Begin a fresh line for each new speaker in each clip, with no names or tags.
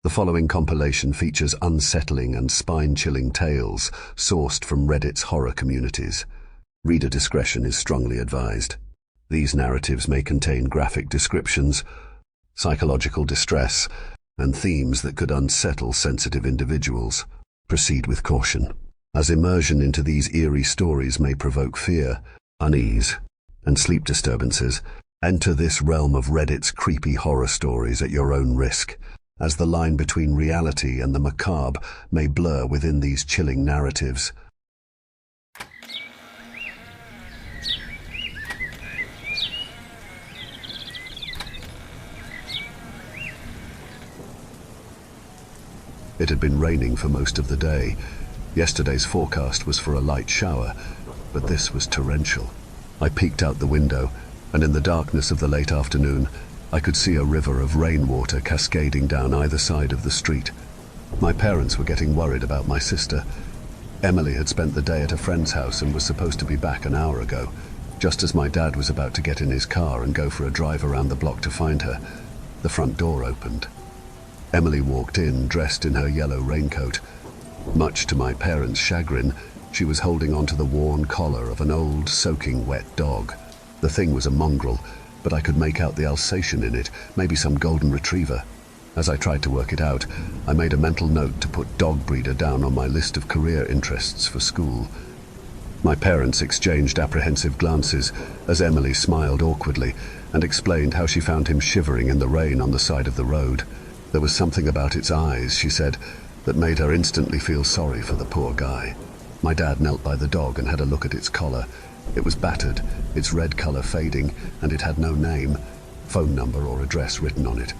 The following compilation features unsettling and spine-chilling tales sourced from Reddit's horror communities. Reader discretion is strongly advised. These narratives may contain graphic descriptions, psychological distress, and themes that could unsettle sensitive individuals. Proceed with caution, as immersion into these eerie stories may provoke fear, unease, and sleep disturbances. Enter this realm of Reddit's creepy horror stories at your own risk, as the line between reality and the macabre may blur within these chilling narratives. It had been raining for most of the day. Yesterday's forecast was for a light shower, but this was torrential. I peeked out the window, and in the darkness of the late afternoon, I could see a river of rainwater cascading down either side of the street. My parents were getting worried about my sister. Emily had spent the day at a friend's house and was supposed to be back an hour ago. Just as my dad was about to get in his car and go for a drive around the block to find her, the front door opened. Emily walked in, dressed in her yellow raincoat. Much to my parents' chagrin, she was holding onto the worn collar of an old, soaking wet dog. The thing was a mongrel, but I could make out the Alsatian in it, maybe some golden retriever. As I tried to work it out, I made a mental note to put dog breeder down on my list of career interests for school. My parents exchanged apprehensive glances as Emily smiled awkwardly and explained how she found him shivering in the rain on the side of the road. There was something about its eyes, she said, that made her instantly feel sorry for the poor guy. My dad knelt by the dog and had a look at its collar. It was battered, its red color fading, and it had no name, phone number or address written on it.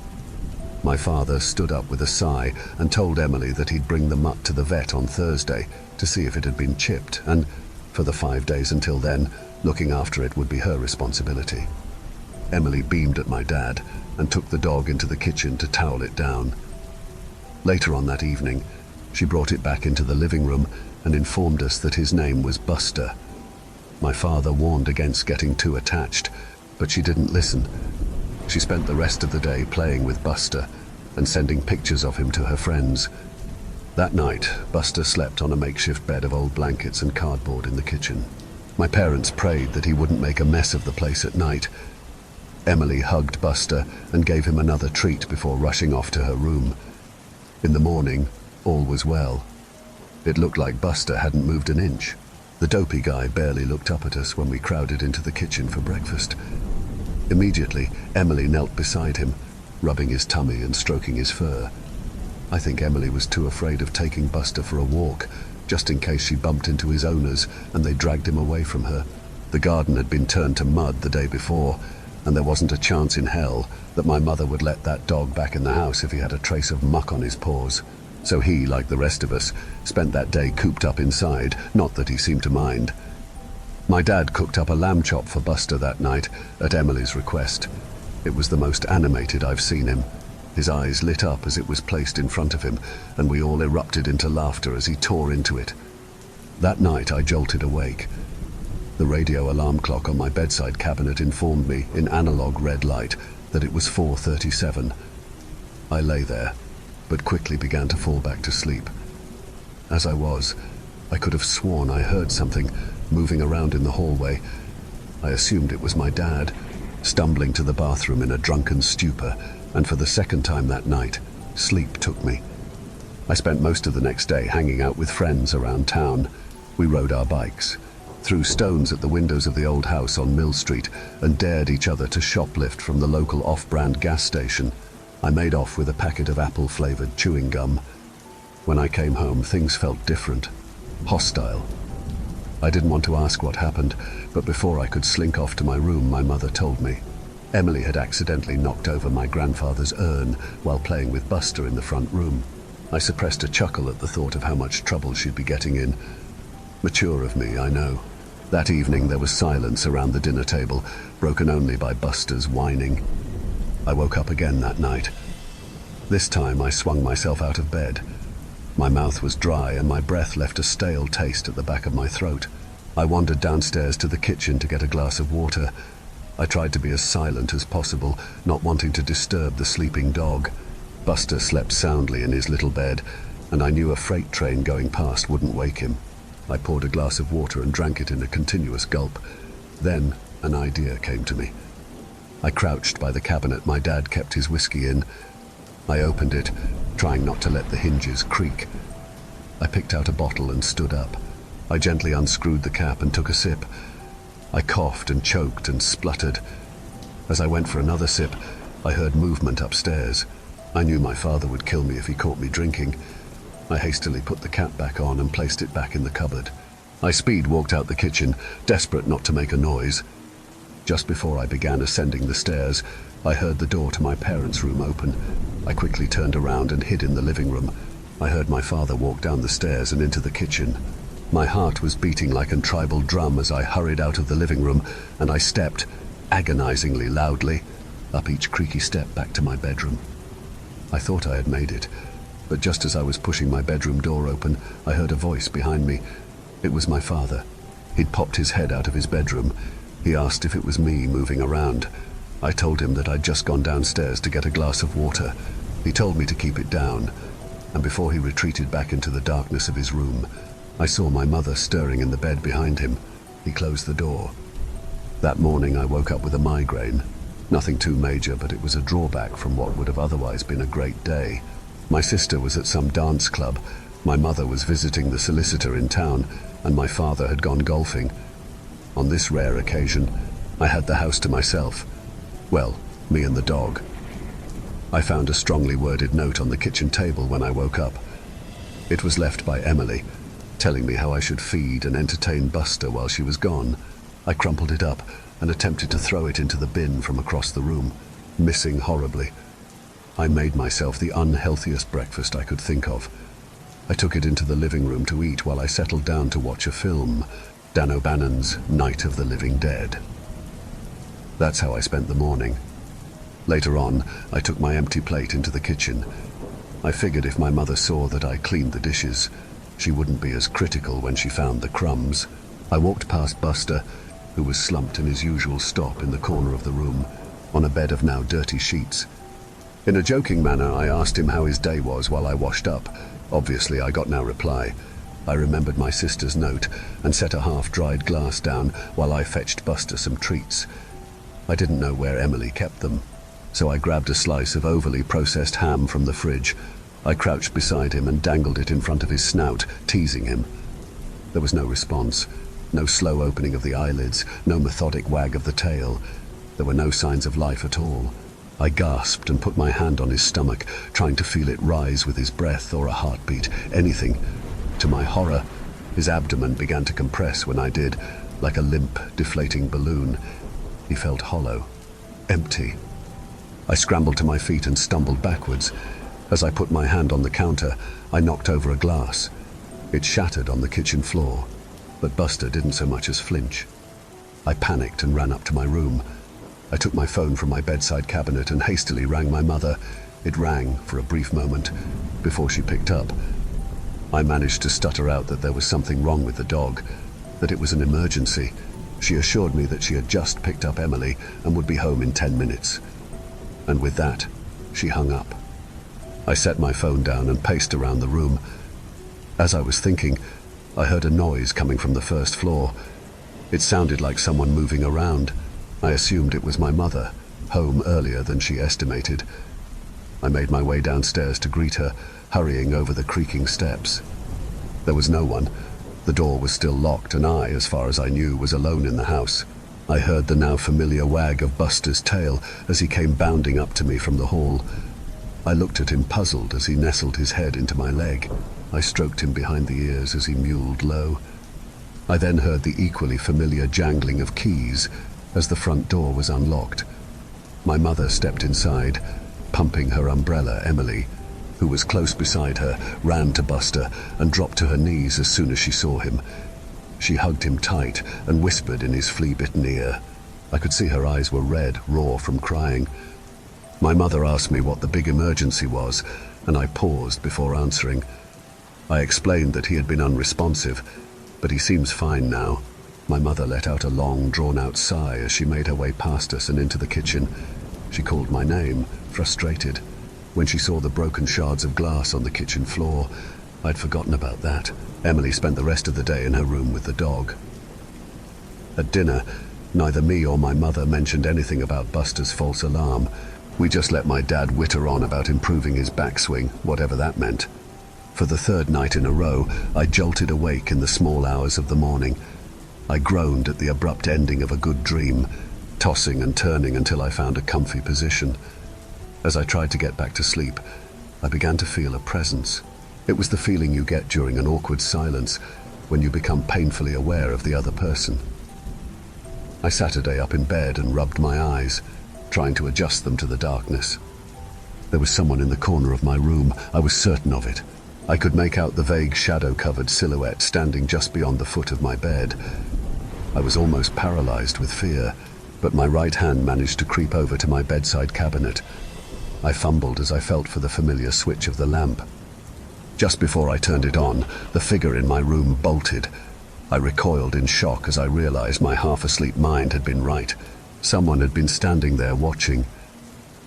My father stood up with a sigh and told Emily that he'd bring the mutt to the vet on Thursday to see if it had been chipped, and for the 5 days until then, looking after it would be her responsibility. Emily beamed at my dad and took the dog into the kitchen to towel it down. Later on that evening, she brought it back into the living room and informed us that his name was Buster. My father warned against getting too attached, but she didn't listen. She spent the rest of the day playing with Buster and sending pictures of him to her friends. That night, Buster slept on a makeshift bed of old blankets and cardboard in the kitchen. My parents prayed that he wouldn't make a mess of the place at night. Emily hugged Buster and gave him another treat before rushing off to her room. In the morning, all was well. It looked like Buster hadn't moved an inch. The dopey guy barely looked up at us when we crowded into the kitchen for breakfast. Immediately, Emily knelt beside him, rubbing his tummy and stroking his fur. I think Emily was too afraid of taking Buster for a walk, just in case she bumped into his owners and they dragged him away from her. The garden had been turned to mud the day before, and there wasn't a chance in hell that my mother would let that dog back in the house if he had a trace of muck on his paws. So he, like the rest of us, spent that day cooped up inside, not that he seemed to mind. My dad cooked up a lamb chop for Buster that night, at Emily's request. It was the most animated I've seen him. His eyes lit up as it was placed in front of him, and we all erupted into laughter as he tore into it. That night I jolted awake. The radio alarm clock on my bedside cabinet informed me, in analog red light, that it was 4:37. I lay there, but quickly began to fall back to sleep. As I was, I could have sworn I heard something moving around in the hallway. I assumed it was my dad, stumbling to the bathroom in a drunken stupor, and for the second time that night, sleep took me. I spent most of the next day hanging out with friends around town. We rode our bikes, threw stones at the windows of the old house on Mill Street, and dared each other to shoplift from the local off-brand gas station. I made off with a packet of apple-flavored chewing gum. When I came home, things felt different, hostile. I didn't want to ask what happened, but before I could slink off to my room, my mother told me. Emily had accidentally knocked over my grandfather's urn while playing with Buster in the front room. I suppressed a chuckle at the thought of how much trouble she'd be getting in. Mature of me, I know. That evening there was silence around the dinner table, broken only by Buster's whining. I woke up again that night. This time I swung myself out of bed. My mouth was dry and my breath left a stale taste at the back of my throat. I wandered downstairs to the kitchen to get a glass of water. I tried to be as silent as possible, not wanting to disturb the sleeping dog. Buster slept soundly in his little bed, and I knew a freight train going past wouldn't wake him. I poured a glass of water and drank it in a continuous gulp. Then an idea came to me. I crouched by the cabinet my dad kept his whiskey in. I opened it, trying not to let the hinges creak. I picked out a bottle and stood up. I gently unscrewed the cap and took a sip. I coughed and choked and spluttered. As I went for another sip, I heard movement upstairs. I knew my father would kill me if he caught me drinking. I hastily put the cap back on and placed it back in the cupboard. I walked out the kitchen, desperate not to make a noise. Just before I began ascending the stairs, I heard the door to my parents' room open. I quickly turned around and hid in the living room. I heard my father walk down the stairs and into the kitchen. My heart was beating like a tribal drum as I hurried out of the living room, and I stepped, agonizingly loudly, up each creaky step back to my bedroom. I thought I had made it, but just as I was pushing my bedroom door open, I heard a voice behind me. It was my father. He'd popped his head out of his bedroom. He asked if it was me moving around. I told him that I'd just gone downstairs to get a glass of water. He told me to keep it down, and before he retreated back into the darkness of his room, I saw my mother stirring in the bed behind him. He closed the door. That morning I woke up with a migraine. Nothing too major, but it was a drawback from what would have otherwise been a great day. My sister was at some dance club, my mother was visiting the solicitor in town, and my father had gone golfing. On this rare occasion, I had the house to myself. Well, me and the dog. I found a strongly worded note on the kitchen table when I woke up. It was left by Emily, telling me how I should feed and entertain Buster while she was gone. I crumpled it up and attempted to throw it into the bin from across the room, missing horribly. I made myself the unhealthiest breakfast I could think of. I took it into the living room to eat while I settled down to watch a film, Dan O'Bannon's Night of the Living Dead. That's how I spent the morning. Later on, I took my empty plate into the kitchen. I figured if my mother saw that I cleaned the dishes, she wouldn't be as critical when she found the crumbs. I walked past Buster, who was slumped in his usual stop in the corner of the room, on a bed of now dirty sheets. In a joking manner, I asked him how his day was while I washed up. Obviously, I got no reply. I remembered my sister's note and set a half-dried glass down while I fetched Buster some treats. I didn't know where Emily kept them, so I grabbed a slice of overly processed ham from the fridge. I crouched beside him and dangled it in front of his snout, teasing him. There was no response, no slow opening of the eyelids, no methodic wag of the tail. There were no signs of life at all. I gasped and put my hand on his stomach, trying to feel it rise with his breath or a heartbeat, anything. To my horror, his abdomen began to compress when I did, like a limp, deflating balloon. He felt hollow, empty. I scrambled to my feet and stumbled backwards. As I put my hand on the counter, I knocked over a glass. It shattered on the kitchen floor, but Buster didn't so much as flinch. I panicked and ran up to my room. I took my phone from my bedside cabinet and hastily rang my mother. It rang for a brief moment before she picked up. I managed to stutter out that there was something wrong with the dog, that it was an emergency. She assured me that she had just picked up Emily and would be home in 10 minutes. And with that, she hung up. I set my phone down and paced around the room. As I was thinking, I heard a noise coming from the first floor. It sounded like someone moving around. I assumed it was my mother, home earlier than she estimated. I made my way downstairs to greet her, hurrying over the creaking steps. There was no one. The door was still locked, and I, as far as I knew, was alone in the house. I heard the now familiar wag of Buster's tail as he came bounding up to me from the hall. I looked at him puzzled as he nestled his head into my leg. I stroked him behind the ears as he mewled low. I then heard the equally familiar jangling of keys as the front door was unlocked. My mother stepped inside, pumping her umbrella. Emily, who was close beside her, ran to Buster and dropped to her knees as soon as she saw him. She hugged him tight and whispered in his flea-bitten ear. I could see her eyes were red, raw from crying. My mother asked me what the big emergency was, and I paused before answering. I explained that he had been unresponsive, but he seems fine now. My mother let out a long, drawn-out sigh as she made her way past us and into the kitchen. She called my name, frustrated. When she saw the broken shards of glass on the kitchen floor, I'd forgotten about that. Emily spent the rest of the day in her room with the dog. At dinner, neither me or my mother mentioned anything about Buster's false alarm. We just let my dad witter on about improving his backswing, whatever that meant. For the third night in a row, I jolted awake in the small hours of the morning. I groaned at the abrupt ending of a good dream, tossing and turning until I found a comfy position. As I tried to get back to sleep, I began to feel a presence. It was the feeling you get during an awkward silence, when you become painfully aware of the other person. I Saturday up in bed and rubbed my eyes, trying to adjust them to the darkness. There was someone in the corner of my room. I was certain of it. I could make out the vague shadow-covered silhouette standing just beyond the foot of my bed. I was almost paralyzed with fear, but my right hand managed to creep over to my bedside cabinet. I fumbled as I felt for the familiar switch of the lamp. Just before I turned it on, the figure in my room bolted. I recoiled in shock as I realized my half-asleep mind had been right. Someone had been standing there watching.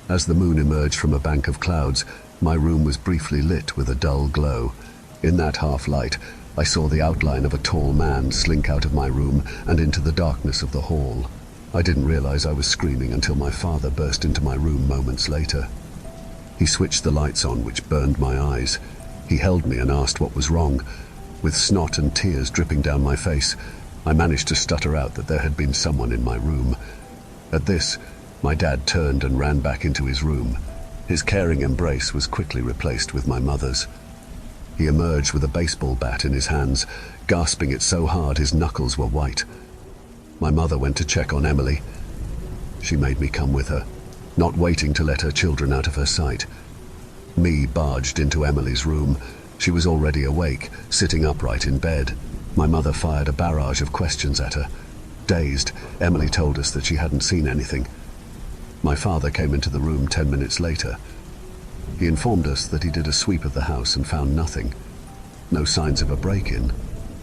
As the moon emerged from a bank of clouds, my room was briefly lit with a dull glow. In that half-light, I saw the outline of a tall man slink out of my room and into the darkness of the hall. I didn't realize I was screaming until my father burst into my room moments later. He switched the lights on, which burned my eyes. He held me and asked what was wrong. With snot and tears dripping down my face, I managed to stutter out that there had been someone in my room. At this, my dad turned and ran back into his room. His caring embrace was quickly replaced with my mother's. He emerged with a baseball bat in his hands, gasping it so hard his knuckles were white. My mother went to check on Emily. She made me come with her, not waiting to let her children out of her sight. Me barged into Emily's room. She was already awake, sitting upright in bed. My mother fired a barrage of questions at her. Dazed, Emily told us that she hadn't seen anything. My father came into the room 10 minutes later. He informed us that he did a sweep of the house and found nothing. No signs of a break-in,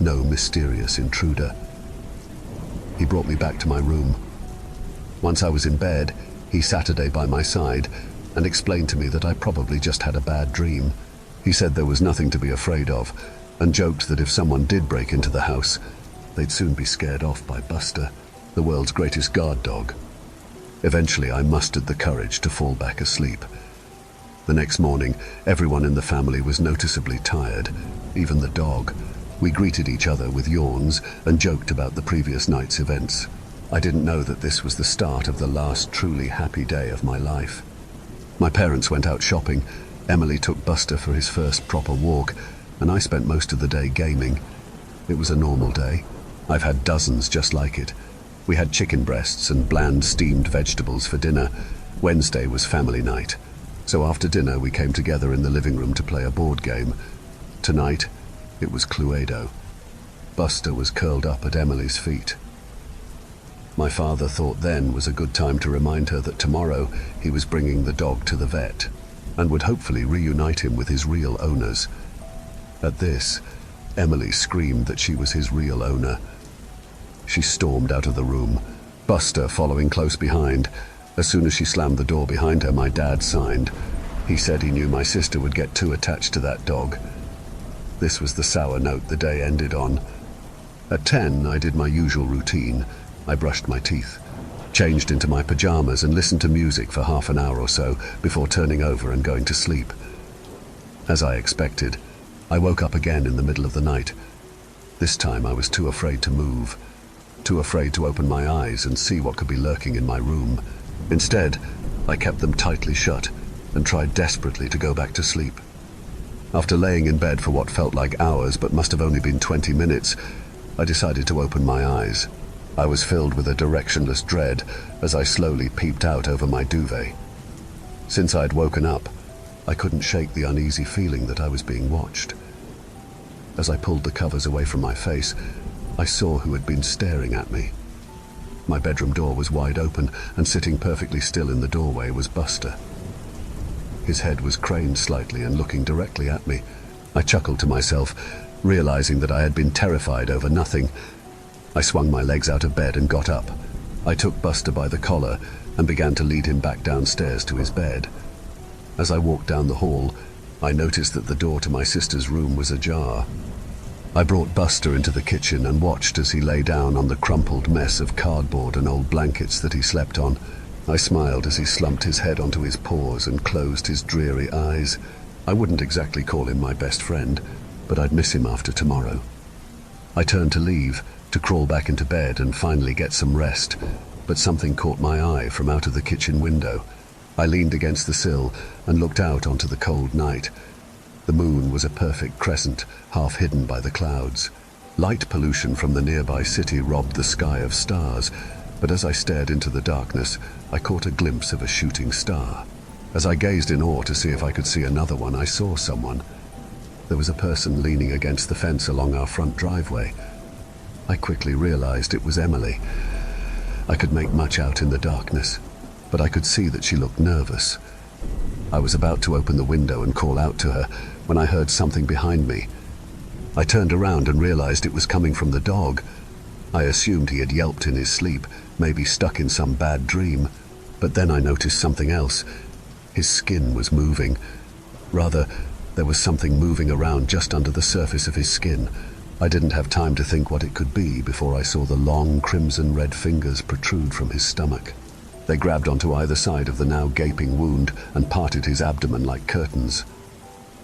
no mysterious intruder. He brought me back to my room. Once I was in bed, he Saturday by my side and explained to me that I probably just had a bad dream. He said there was nothing to be afraid of and joked that if someone did break into the house, they'd soon be scared off by Buster, the world's greatest guard dog. Eventually, I mustered the courage to fall back asleep. The next morning, everyone in the family was noticeably tired, even the dog. We greeted each other with yawns and joked about the previous night's events. I didn't know that this was the start of the last truly happy day of my life. My parents went out shopping. Emily took Buster for his first proper walk, and I spent most of the day gaming. It was a normal day. I've had dozens just like it. We had chicken breasts and bland steamed vegetables for dinner. Wednesday was family night. So after dinner we came together in the living room to play a board game. Tonight, it was Cluedo. Buster was curled up at Emily's feet. My father thought then was a good time to remind her that tomorrow he was bringing the dog to the vet and would hopefully reunite him with his real owners. At this, Emily screamed that she was his real owner. She stormed out of the room, Buster following close behind. As soon as she slammed the door behind her, my dad signed. He said he knew my sister would get too attached to that dog. This was the sour note the day ended on. At 10, I did my usual routine. I brushed my teeth, changed into my pajamas and listened to music for half an hour or so before turning over and going to sleep. As I expected, I woke up again in the middle of the night. This time I was too afraid to move, too afraid to open my eyes and see what could be lurking in my room. Instead, I kept them tightly shut and tried desperately to go back to sleep. After laying in bed for what felt like hours but must have only been 20 minutes, I decided to open my eyes. I was filled with a directionless dread as I slowly peeped out over my duvet. Since I'd woken up, I couldn't shake the uneasy feeling that I was being watched. As I pulled the covers away from my face, I saw who had been staring at me. My bedroom door was wide open, and sitting perfectly still in the doorway was Buster. His head was craned slightly and looking directly at me. I chuckled to myself, realizing that I had been terrified over nothing. I swung my legs out of bed and got up. I took Buster by the collar and began to lead him back downstairs to his bed. As I walked down the hall, I noticed that the door to my sister's room was ajar. I brought Buster into the kitchen and watched as he lay down on the crumpled mess of cardboard and old blankets that he slept on. I smiled as he slumped his head onto his paws and closed his dreary eyes. I wouldn't exactly call him my best friend, but I'd miss him after tomorrow. I turned to leave, to crawl back into bed and finally get some rest, but something caught my eye from out of the kitchen window. I leaned against the sill and looked out onto the cold night. The moon was a perfect crescent, half hidden by the clouds. Light pollution from the nearby city robbed the sky of stars, but as I stared into the darkness, I caught a glimpse of a shooting star. As I gazed in awe to see if I could see another one, I saw someone. There was a person leaning against the fence along our front driveway. I quickly realized it was Emily. I could make much out in the darkness, but I could see that she looked nervous. I was about to open the window and call out to her when I heard something behind me. I turned around and realized it was coming from the dog. I assumed he had yelped in his sleep, maybe stuck in some bad dream, but then I noticed something else. His skin was moving. Rather, there was something moving around just under the surface of his skin. I didn't have time to think what it could be before I saw the long crimson-red fingers protrude from his stomach. They grabbed onto either side of the now gaping wound and parted his abdomen like curtains.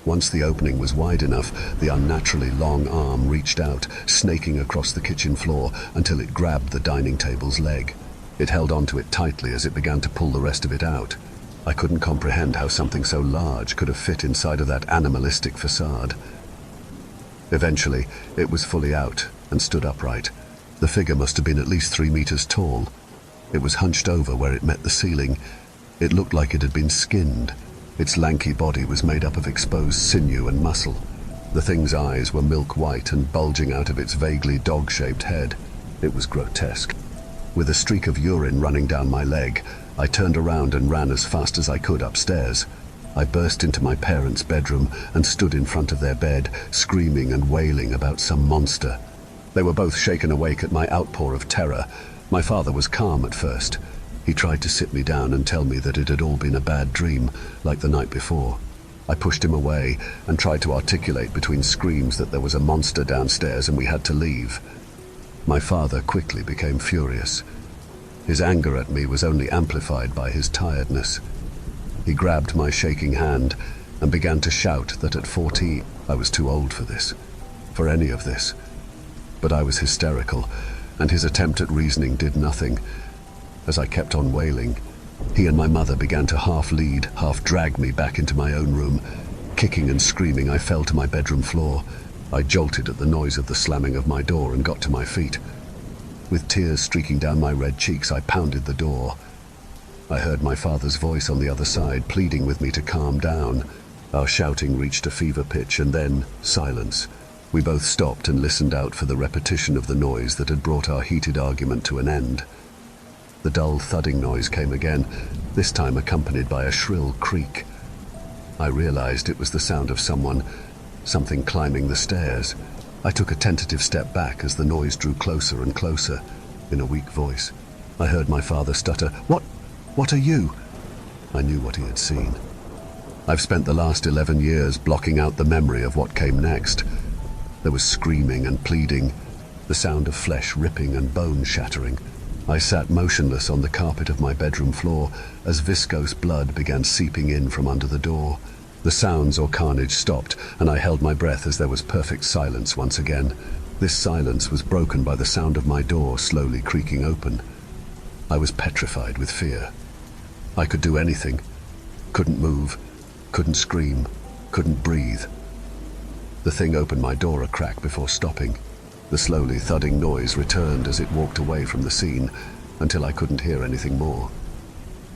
Once the opening was wide enough, the unnaturally long arm reached out, snaking across the kitchen floor until it grabbed the dining table's leg. It held onto it tightly as it began to pull the rest of it out. I couldn't comprehend how something so large could have fit inside of that animalistic facade. Eventually, it was fully out and stood upright. The figure must have been at least 3 meters tall. It was hunched over where it met the ceiling. It looked like it had been skinned. Its lanky body was made up of exposed sinew and muscle. The thing's eyes were milk white and bulging out of its vaguely dog-shaped head. It was grotesque. With a streak of urine running down my leg, I turned around and ran as fast as I could upstairs. I burst into my parents' bedroom and stood in front of their bed, screaming and wailing about some monster. They were both shaken awake at my outpour of terror. My father was calm at first. He tried to sit me down and tell me that it had all been a bad dream, like the night before. I pushed him away and tried to articulate between screams that there was a monster downstairs and we had to leave. My father quickly became furious. His anger at me was only amplified by his tiredness. He grabbed my shaking hand and began to shout that at 14 I was too old for this, for any of this. But I was hysterical, and his attempt at reasoning did nothing. As I kept on wailing, he and my mother began to half lead, half drag me back into my own room. Kicking and screaming, I fell to my bedroom floor. I jolted at the noise of the slamming of my door and got to my feet. With tears streaking down my red cheeks, I pounded the door. I heard my father's voice on the other side, pleading with me to calm down. Our shouting reached a fever pitch, and then silence. We both stopped and listened out for the repetition of the noise that had brought our heated argument to an end. The dull thudding noise came again, this time accompanied by a shrill creak. I realized it was the sound of something climbing the stairs. I took a tentative step back as the noise drew closer and closer. In a weak voice, I heard my father stutter, What are you?" I knew what he had seen. I've spent the last 11 years blocking out the memory of what came next. There was screaming and pleading, the sound of flesh ripping and bone shattering. I sat motionless on the carpet of my bedroom floor as viscose blood began seeping in from under the door. The sounds or carnage stopped, and I held my breath as there was perfect silence once again. This silence was broken by the sound of my door slowly creaking open. I was petrified with fear. I could do anything. Couldn't move, couldn't scream, couldn't breathe. The thing opened my door a crack before stopping. The slowly thudding noise returned as it walked away from the scene until I couldn't hear anything more.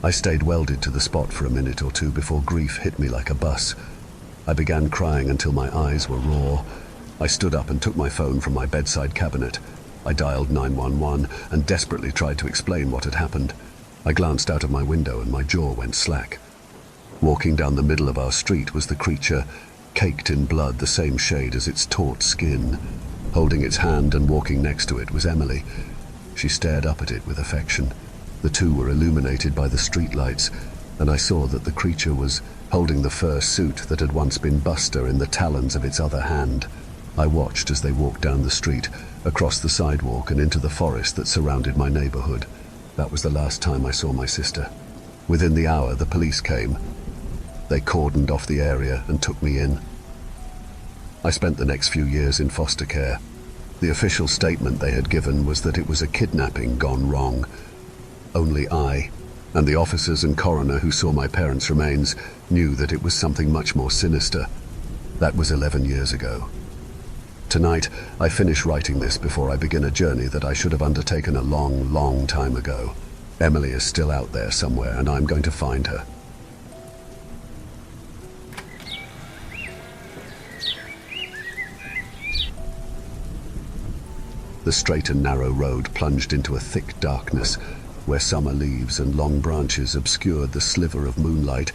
I stayed welded to the spot for a minute or two before grief hit me like a bus. I began crying until my eyes were raw. I stood up and took my phone from my bedside cabinet. I dialed 911 and desperately tried to explain what had happened. I glanced out of my window and my jaw went slack. Walking down the middle of our street was the creature, caked in blood the same shade as its taut skin. Holding its hand and walking next to it was Emily. She stared up at it with affection. The two were illuminated by the streetlights, and I saw that the creature was holding the fur suit that had once been Buster in the talons of its other hand. I watched as they walked down the street, across the sidewalk and into the forest that surrounded my neighborhood. That was the last time I saw my sister. Within the hour, the police came. They cordoned off the area and took me in. I spent the next few years in foster care. The official statement they had given was that it was a kidnapping gone wrong. Only I, and the officers and coroner who saw my parents' remains, knew that it was something much more sinister. That was 11 years ago. Tonight, I finish writing this before I begin a journey that I should have undertaken a long, long time ago. Emily is still out there somewhere, and I'm going to find her. The straight and narrow road plunged into a thick darkness, where summer leaves and long branches obscured the sliver of moonlight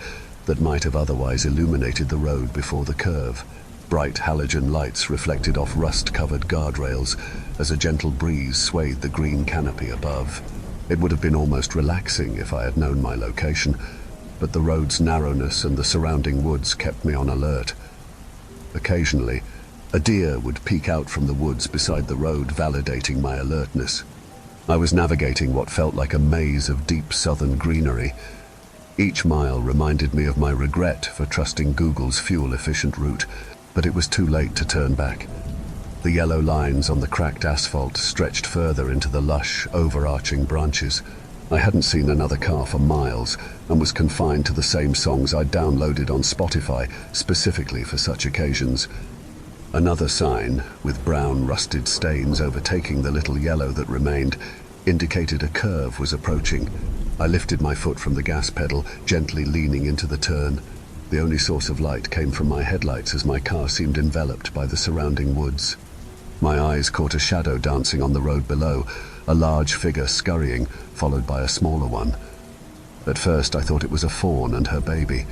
that might have otherwise illuminated the road before the curve. Bright halogen lights reflected off rust-covered guardrails as a gentle breeze swayed the green canopy above. It would have been almost relaxing if I had known my location, but the road's narrowness and the surrounding woods kept me on alert. Occasionally, a deer would peek out from the woods beside the road, validating my alertness. I was navigating what felt like a maze of deep southern greenery. Each mile reminded me of my regret for trusting Google's fuel-efficient route, but it was too late to turn back. The yellow lines on the cracked asphalt stretched further into the lush, overarching branches. I hadn't seen another car for miles and was confined to the same songs I'd downloaded on Spotify specifically for such occasions. Another sign, with brown rusted stains overtaking the little yellow that remained, indicated a curve was approaching. I lifted my foot from the gas pedal, gently leaning into the turn. The only source of light came from my headlights as my car seemed enveloped by the surrounding woods. My eyes caught a shadow dancing on the road below, a large figure scurrying, followed by a smaller one. At first I thought it was a fawn and her baby,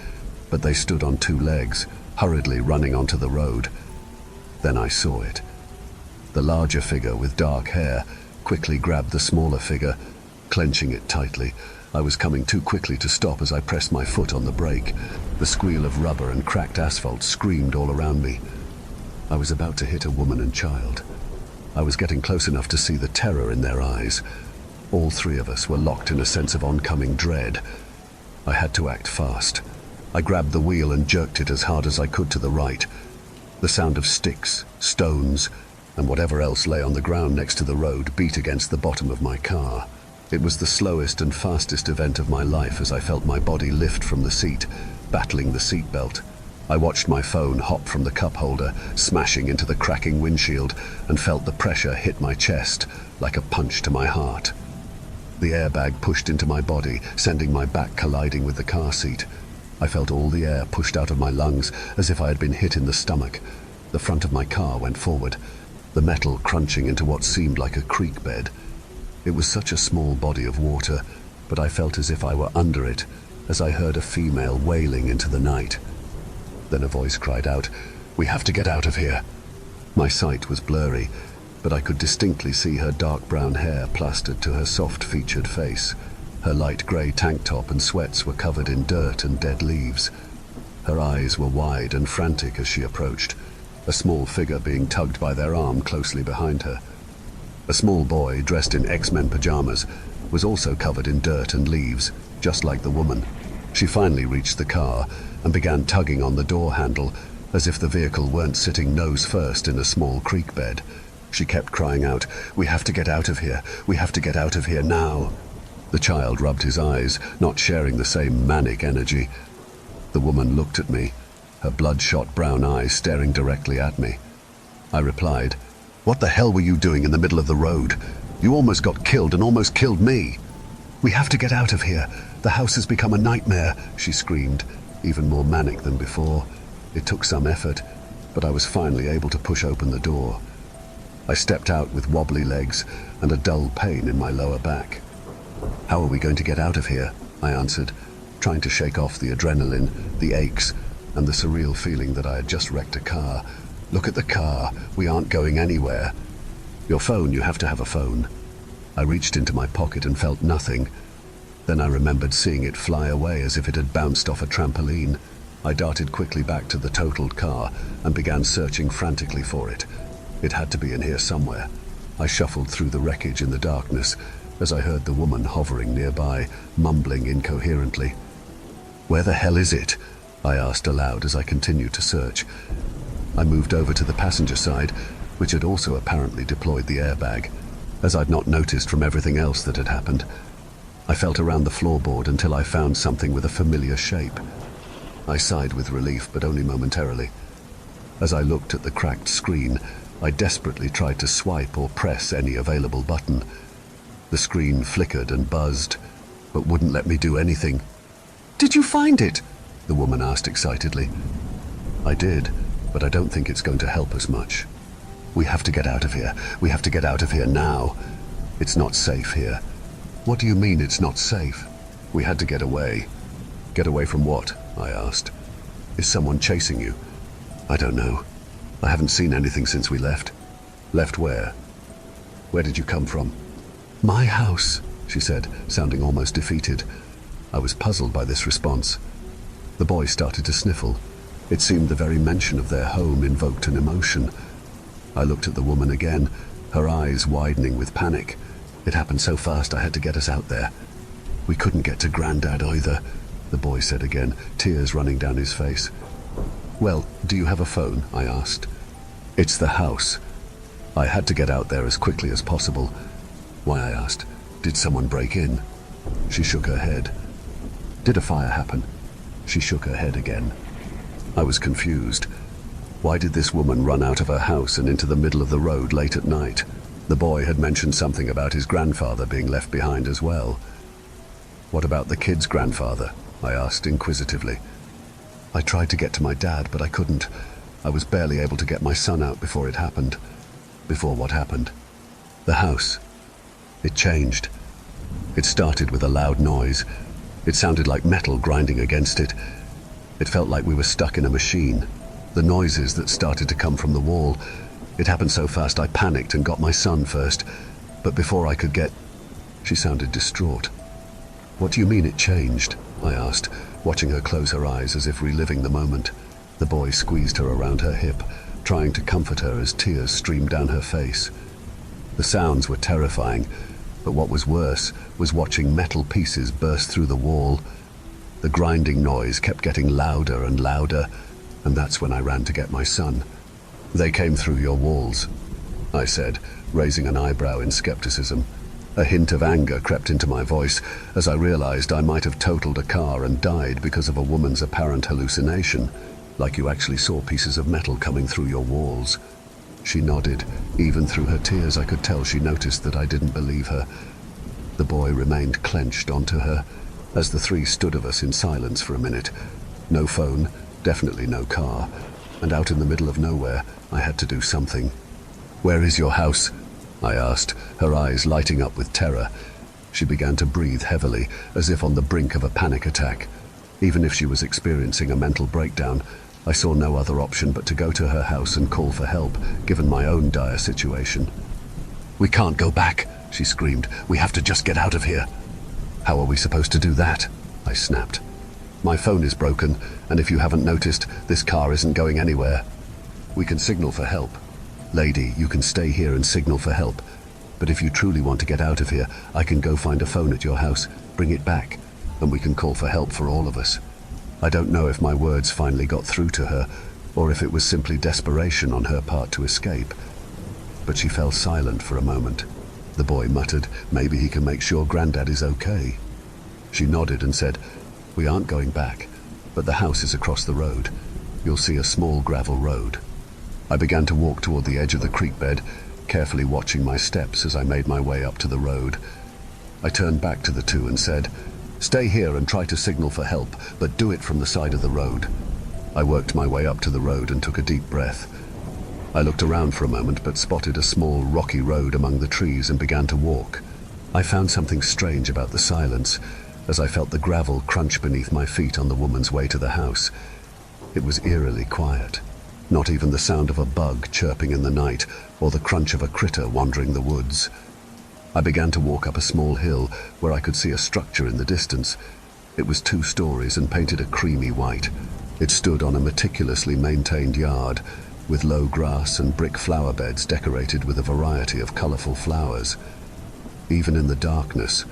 but they stood on two legs, hurriedly running onto the road. Then I saw it. The larger figure with dark hair quickly grabbed the smaller figure, clenching it tightly. I was coming too quickly to stop as I pressed my foot on the brake. The squeal of rubber and cracked asphalt screamed all around me. I was about to hit a woman and child. I was getting close enough to see the terror in their eyes. All three of us were locked in a sense of oncoming dread. I had to act fast. I grabbed the wheel and jerked it as hard as I could to the right. The sound of sticks, stones, and whatever else lay on the ground next to the road beat against the bottom of my car. It was the slowest and fastest event of my life as I felt my body lift from the seat, battling the seatbelt. I watched my phone hop from the cup holder, smashing into the cracking windshield, and felt the pressure hit my chest like a punch to my heart. The airbag pushed into my body, sending my back colliding with the car seat. I felt all the air pushed out of my lungs as if I had been hit in the stomach. The front of my car went forward, the metal crunching into what seemed like a creek bed. It was such a small body of water, but I felt as if I were under it as I heard a female wailing into the night. Then a voice cried out, "We have to get out of here." My sight was blurry, but I could distinctly see her dark brown hair plastered to her soft-featured face. Her light grey tank top and sweats were covered in dirt and dead leaves. Her eyes were wide and frantic as she approached, a small figure being tugged by their arm closely behind her. A small boy, dressed in X-Men pajamas, was also covered in dirt and leaves, just like the woman. She finally reached the car and began tugging on the door handle, as if the vehicle weren't sitting nose first in a small creek bed. She kept crying out, "We have to get out of here. We have to get out of here now." The child rubbed his eyes, not sharing the same manic energy. The woman looked at me, her bloodshot brown eyes staring directly at me. I replied, "What the hell were you doing in the middle of the road? You almost got killed and almost killed me." "We have to get out of here. The house has become a nightmare," she screamed, even more manic than before. It took some effort, but I was finally able to push open the door. I stepped out with wobbly legs and a dull pain in my lower back. "How are we going to get out of here?" I answered, trying to shake off the adrenaline, the aches, and the surreal feeling that I had just wrecked a car. "Look at the car. We aren't going anywhere." "Your phone, you have to have a phone." I reached into my pocket and felt nothing. Then I remembered seeing it fly away as if it had bounced off a trampoline. I darted quickly back to the totaled car and began searching frantically for it. It had to be in here somewhere. I shuffled through the wreckage in the darkness as I heard the woman hovering nearby, mumbling incoherently. "Where the hell is it?" I asked aloud as I continued to search. I moved over to the passenger side, which had also apparently deployed the airbag, as I'd not noticed from everything else that had happened. I felt around the floorboard until I found something with a familiar shape. I sighed with relief, but only momentarily. As I looked at the cracked screen, I desperately tried to swipe or press any available button. The screen flickered and buzzed, but wouldn't let me do anything. "Did you find it?" the woman asked excitedly. I did, but I don't think it's going to help us much. "We have to get out of here. We have to get out of here now. It's not safe here." "What do you mean it's not safe?" "We had to get away." "Get away from what?" I asked. "Is someone chasing you?" "I don't know. I haven't seen anything since we left." "Left where? Where did you come from?" "My house," she said, sounding almost defeated. I was puzzled by this response. The boy started to sniffle. It seemed the very mention of their home invoked an emotion. I looked at the woman again, her eyes widening with panic. It happened so fast I had to get us out there. "We couldn't get to Grandad either," the boy said again, tears running down his face. "Well, do you have a phone?" I asked. "It's the house." I had to get out there as quickly as possible. "Why?" I asked. "Did someone break in?" She shook her head. "Did a fire happen?" She shook her head again. I was confused. Why did this woman run out of her house and into the middle of the road late at night? The boy had mentioned something about his grandfather being left behind as well. "What about the kid's grandfather?" I asked inquisitively. "I tried to get to my dad, but I couldn't. I was barely able to get my son out before it happened." "Before what happened?" "The house. It changed. It started with a loud noise. It sounded like metal grinding against it. It felt like we were stuck in a machine. The noises that started to come from the wall. It happened so fast I panicked and got my son first. But before I could get..." She sounded distraught. "What do you mean it changed?" I asked, watching her close her eyes as if reliving the moment. The boy squeezed her around her hip, trying to comfort her as tears streamed down her face. The sounds were terrifying, but what was worse was watching metal pieces burst through the wall. The grinding noise kept getting louder and louder, and that's when I ran to get my son. "They came through your walls," I said, raising an eyebrow in skepticism. A hint of anger crept into my voice as I realized I might have totaled a car and died because of a woman's apparent hallucination, like you actually saw pieces of metal coming through your walls. She nodded. Even through her tears I could tell she noticed that I didn't believe her. The boy remained clenched onto her as the three stood of us in silence for a minute. No phone, definitely no car, and out in the middle of nowhere I had to do something. "Where is your house?" I asked, her eyes lighting up with terror. She began to breathe heavily, as if on the brink of a panic attack. Even if she was experiencing a mental breakdown, I saw no other option but to go to her house and call for help, given my own dire situation. "We can't go back," she screamed. "We have to just get out of here." "How are we supposed to do that?" I snapped. "My phone is broken, and if you haven't noticed, this car isn't going anywhere." "We can signal for help." "Lady, you can stay here and signal for help. But if you truly want to get out of here, I can go find a phone at your house, bring it back, and we can call for help for all of us." I don't know if my words finally got through to her, or if it was simply desperation on her part to escape. But she fell silent for a moment. The boy muttered, "Maybe he can make sure Grandad is okay." She nodded and said, "We aren't going back, but the house is across the road. You'll see a small gravel road." I began to walk toward the edge of the creek bed, carefully watching my steps as I made my way up to the road. I turned back to the two and said, "Stay here and try to signal for help, but do it from the side of the road." I worked my way up to the road and took a deep breath. I looked around for a moment but spotted a small rocky road among the trees and began to walk. I found something strange about the silence as I felt the gravel crunch beneath my feet on the woman's way to the house. It was eerily quiet. Not even the sound of a bug chirping in the night or the crunch of a critter wandering the woods. I began to walk up a small hill where I could see a structure in the distance. It was 2 stories and painted a creamy white. It stood on a meticulously maintained yard, with low grass and brick flower beds decorated with a variety of colourful flowers. Even in the darkness,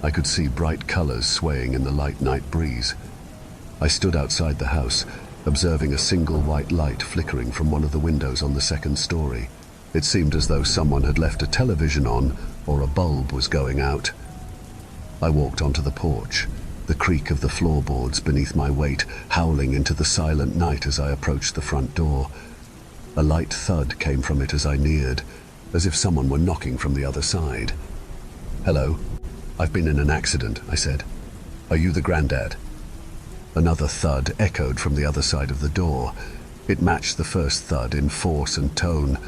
I could see bright colours swaying in the light night breeze. I stood outside the house, observing a single white light flickering from one of the windows on the second story. It seemed as though someone had left a television on, or a bulb was going out. I walked onto the porch, the creak of the floorboards beneath my weight howling into the silent night as I approached the front door. A light thud came from it as I neared, as if someone were knocking from the other side. "Hello, I've been in an accident," I said. "Are you the granddad?" Another thud echoed from the other side of the door. It matched the first thud in force and tone.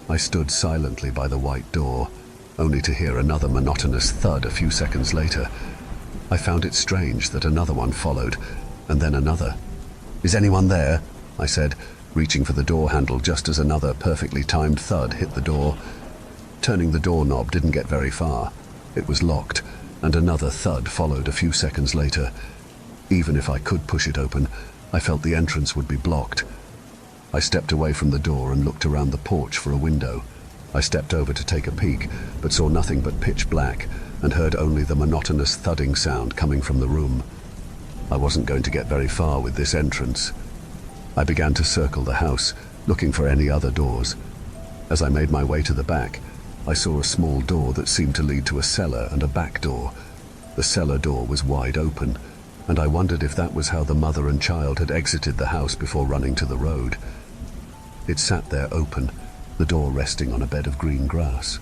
I stood silently by the white door, only to hear another monotonous thud a few seconds later. I found it strange that another one followed, and then another. "Is anyone there?" I said, reaching for the door handle just as another perfectly timed thud hit the door. Turning the doorknob didn't get very far. It was locked, and another thud followed a few seconds later. Even if I could push it open, I felt the entrance would be blocked. I stepped away from the door and looked around the porch for a window. I stepped over to take a peek, but saw nothing but pitch black, and heard only the monotonous thudding sound coming from the room. I wasn't going to get very far with this entrance. I began to circle the house, looking for any other doors. As I made my way to the back, I saw a small door that seemed to lead to a cellar and a back door. The cellar door was wide open, and I wondered if that was how the mother and child had exited the house before running to the road. It sat there open, the door resting on a bed of green grass.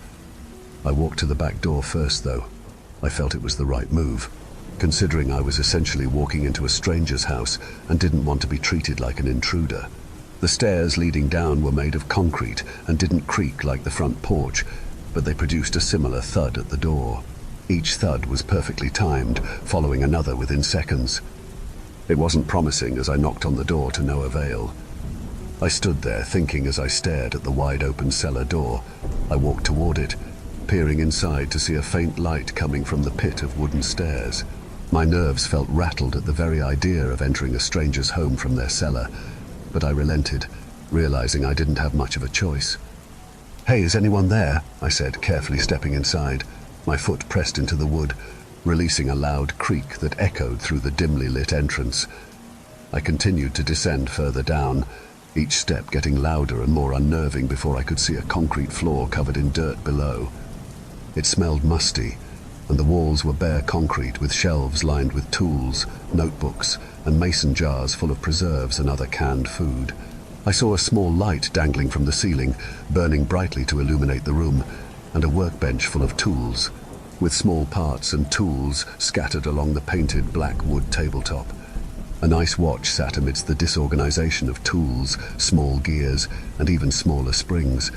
I walked to the back door first, though. I felt it was the right move, considering I was essentially walking into a stranger's house and didn't want to be treated like an intruder. The stairs leading down were made of concrete and didn't creak like the front porch, but they produced a similar thud at the door. Each thud was perfectly timed, following another within seconds. It wasn't promising as I knocked on the door to no avail. I stood there thinking as I stared at the wide-open cellar door. I walked toward it, peering inside to see a faint light coming from the pit of wooden stairs. My nerves felt rattled at the very idea of entering a stranger's home from their cellar, but I relented, realizing I didn't have much of a choice. "Hey, is anyone there?" I said, carefully stepping inside. My foot pressed into the wood, releasing a loud creak that echoed through the dimly lit entrance. I continued to descend further down, each step getting louder and more unnerving before I could see a concrete floor covered in dirt below. It smelled musty, and the walls were bare concrete with shelves lined with tools, notebooks, and mason jars full of preserves and other canned food. I saw a small light dangling from the ceiling, burning brightly to illuminate the room, and a workbench full of tools, with small parts and tools scattered along the painted black wood tabletop. A nice watch sat amidst the disorganization of tools, small gears, and even smaller springs.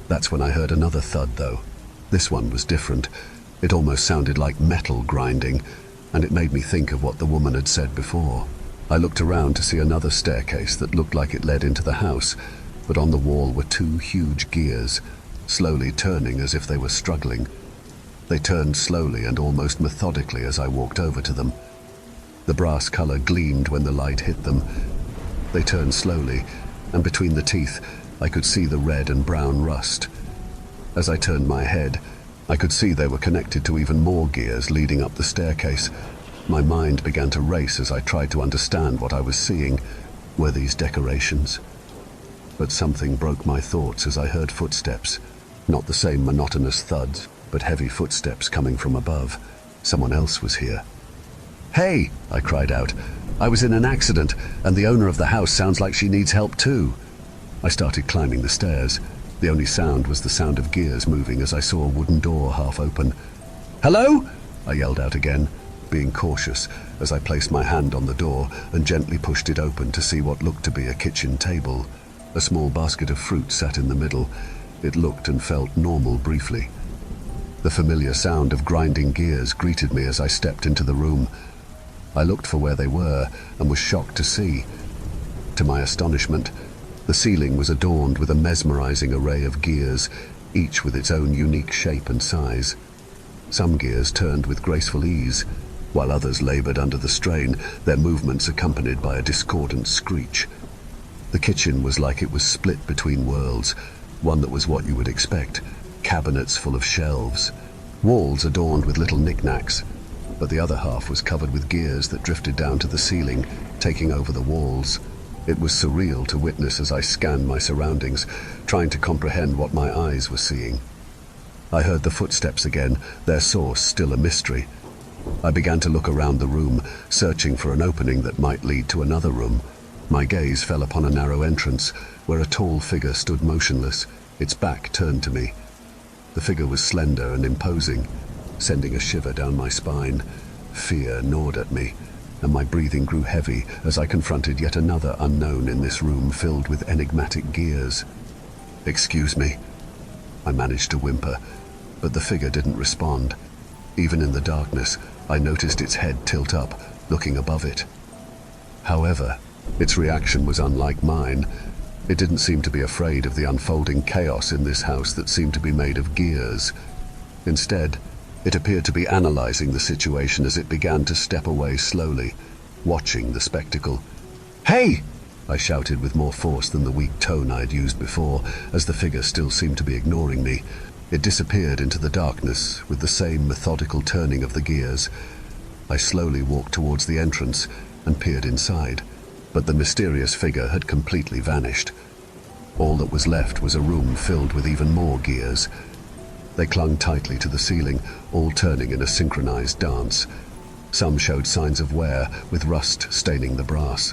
That's when I heard another thud, though. This one was different. It almost sounded like metal grinding, and it made me think of what the woman had said before. I looked around to see another staircase that looked like it led into the house, but on the wall were two huge gears, slowly turning as if they were struggling. They turned slowly and almost methodically as I walked over to them. The brass color gleamed when the light hit them. They turned slowly, and between the teeth, I could see the red and brown rust. As I turned my head, I could see they were connected to even more gears leading up the staircase. My mind began to race as I tried to understand what I was seeing. Were these decorations? But something broke my thoughts as I heard footsteps. Not the same monotonous thuds, but heavy footsteps coming from above. Someone else was here. "Hey!" I cried out. "I was in an accident, and the owner of the house sounds like she needs help too." I started climbing the stairs. The only sound was the sound of gears moving as I saw a wooden door half open. "Hello?" I yelled out again, being cautious as I placed my hand on the door and gently pushed it open to see what looked to be a kitchen table. A small basket of fruit sat in the middle. It looked and felt normal briefly. The familiar sound of grinding gears greeted me as I stepped into the room. I looked for where they were and was shocked to see. To my astonishment, the ceiling was adorned with a mesmerizing array of gears, each with its own unique shape and size. Some gears turned with graceful ease, while others labored under the strain, their movements accompanied by a discordant screech. The kitchen was like it was split between worlds, one that was what you would expect, cabinets full of shelves, walls adorned with little knickknacks, but the other half was covered with gears that drifted down to the ceiling, taking over the walls. It was surreal to witness as I scanned my surroundings, trying to comprehend what my eyes were seeing. I heard the footsteps again, their source still a mystery. I began to look around the room, searching for an opening that might lead to another room. My gaze fell upon a narrow entrance, where a tall figure stood motionless, its back turned to me. The figure was slender and imposing, sending a shiver down my spine. Fear gnawed at me, and my breathing grew heavy as I confronted yet another unknown in this room filled with enigmatic gears. "Excuse me," I managed to whimper, but the figure didn't respond. Even in the darkness, I noticed its head tilt up, looking above it. However, its reaction was unlike mine. It didn't seem to be afraid of the unfolding chaos in this house that seemed to be made of gears. Instead, it appeared to be analyzing the situation as it began to step away slowly, watching the spectacle. "Hey!" I shouted with more force than the weak tone I had used before, as the figure still seemed to be ignoring me. It disappeared into the darkness with the same methodical turning of the gears. I slowly walked towards the entrance and peered inside, but the mysterious figure had completely vanished. All that was left was a room filled with even more gears. They clung tightly to the ceiling, all turning in a synchronized dance. Some showed signs of wear, with rust staining the brass.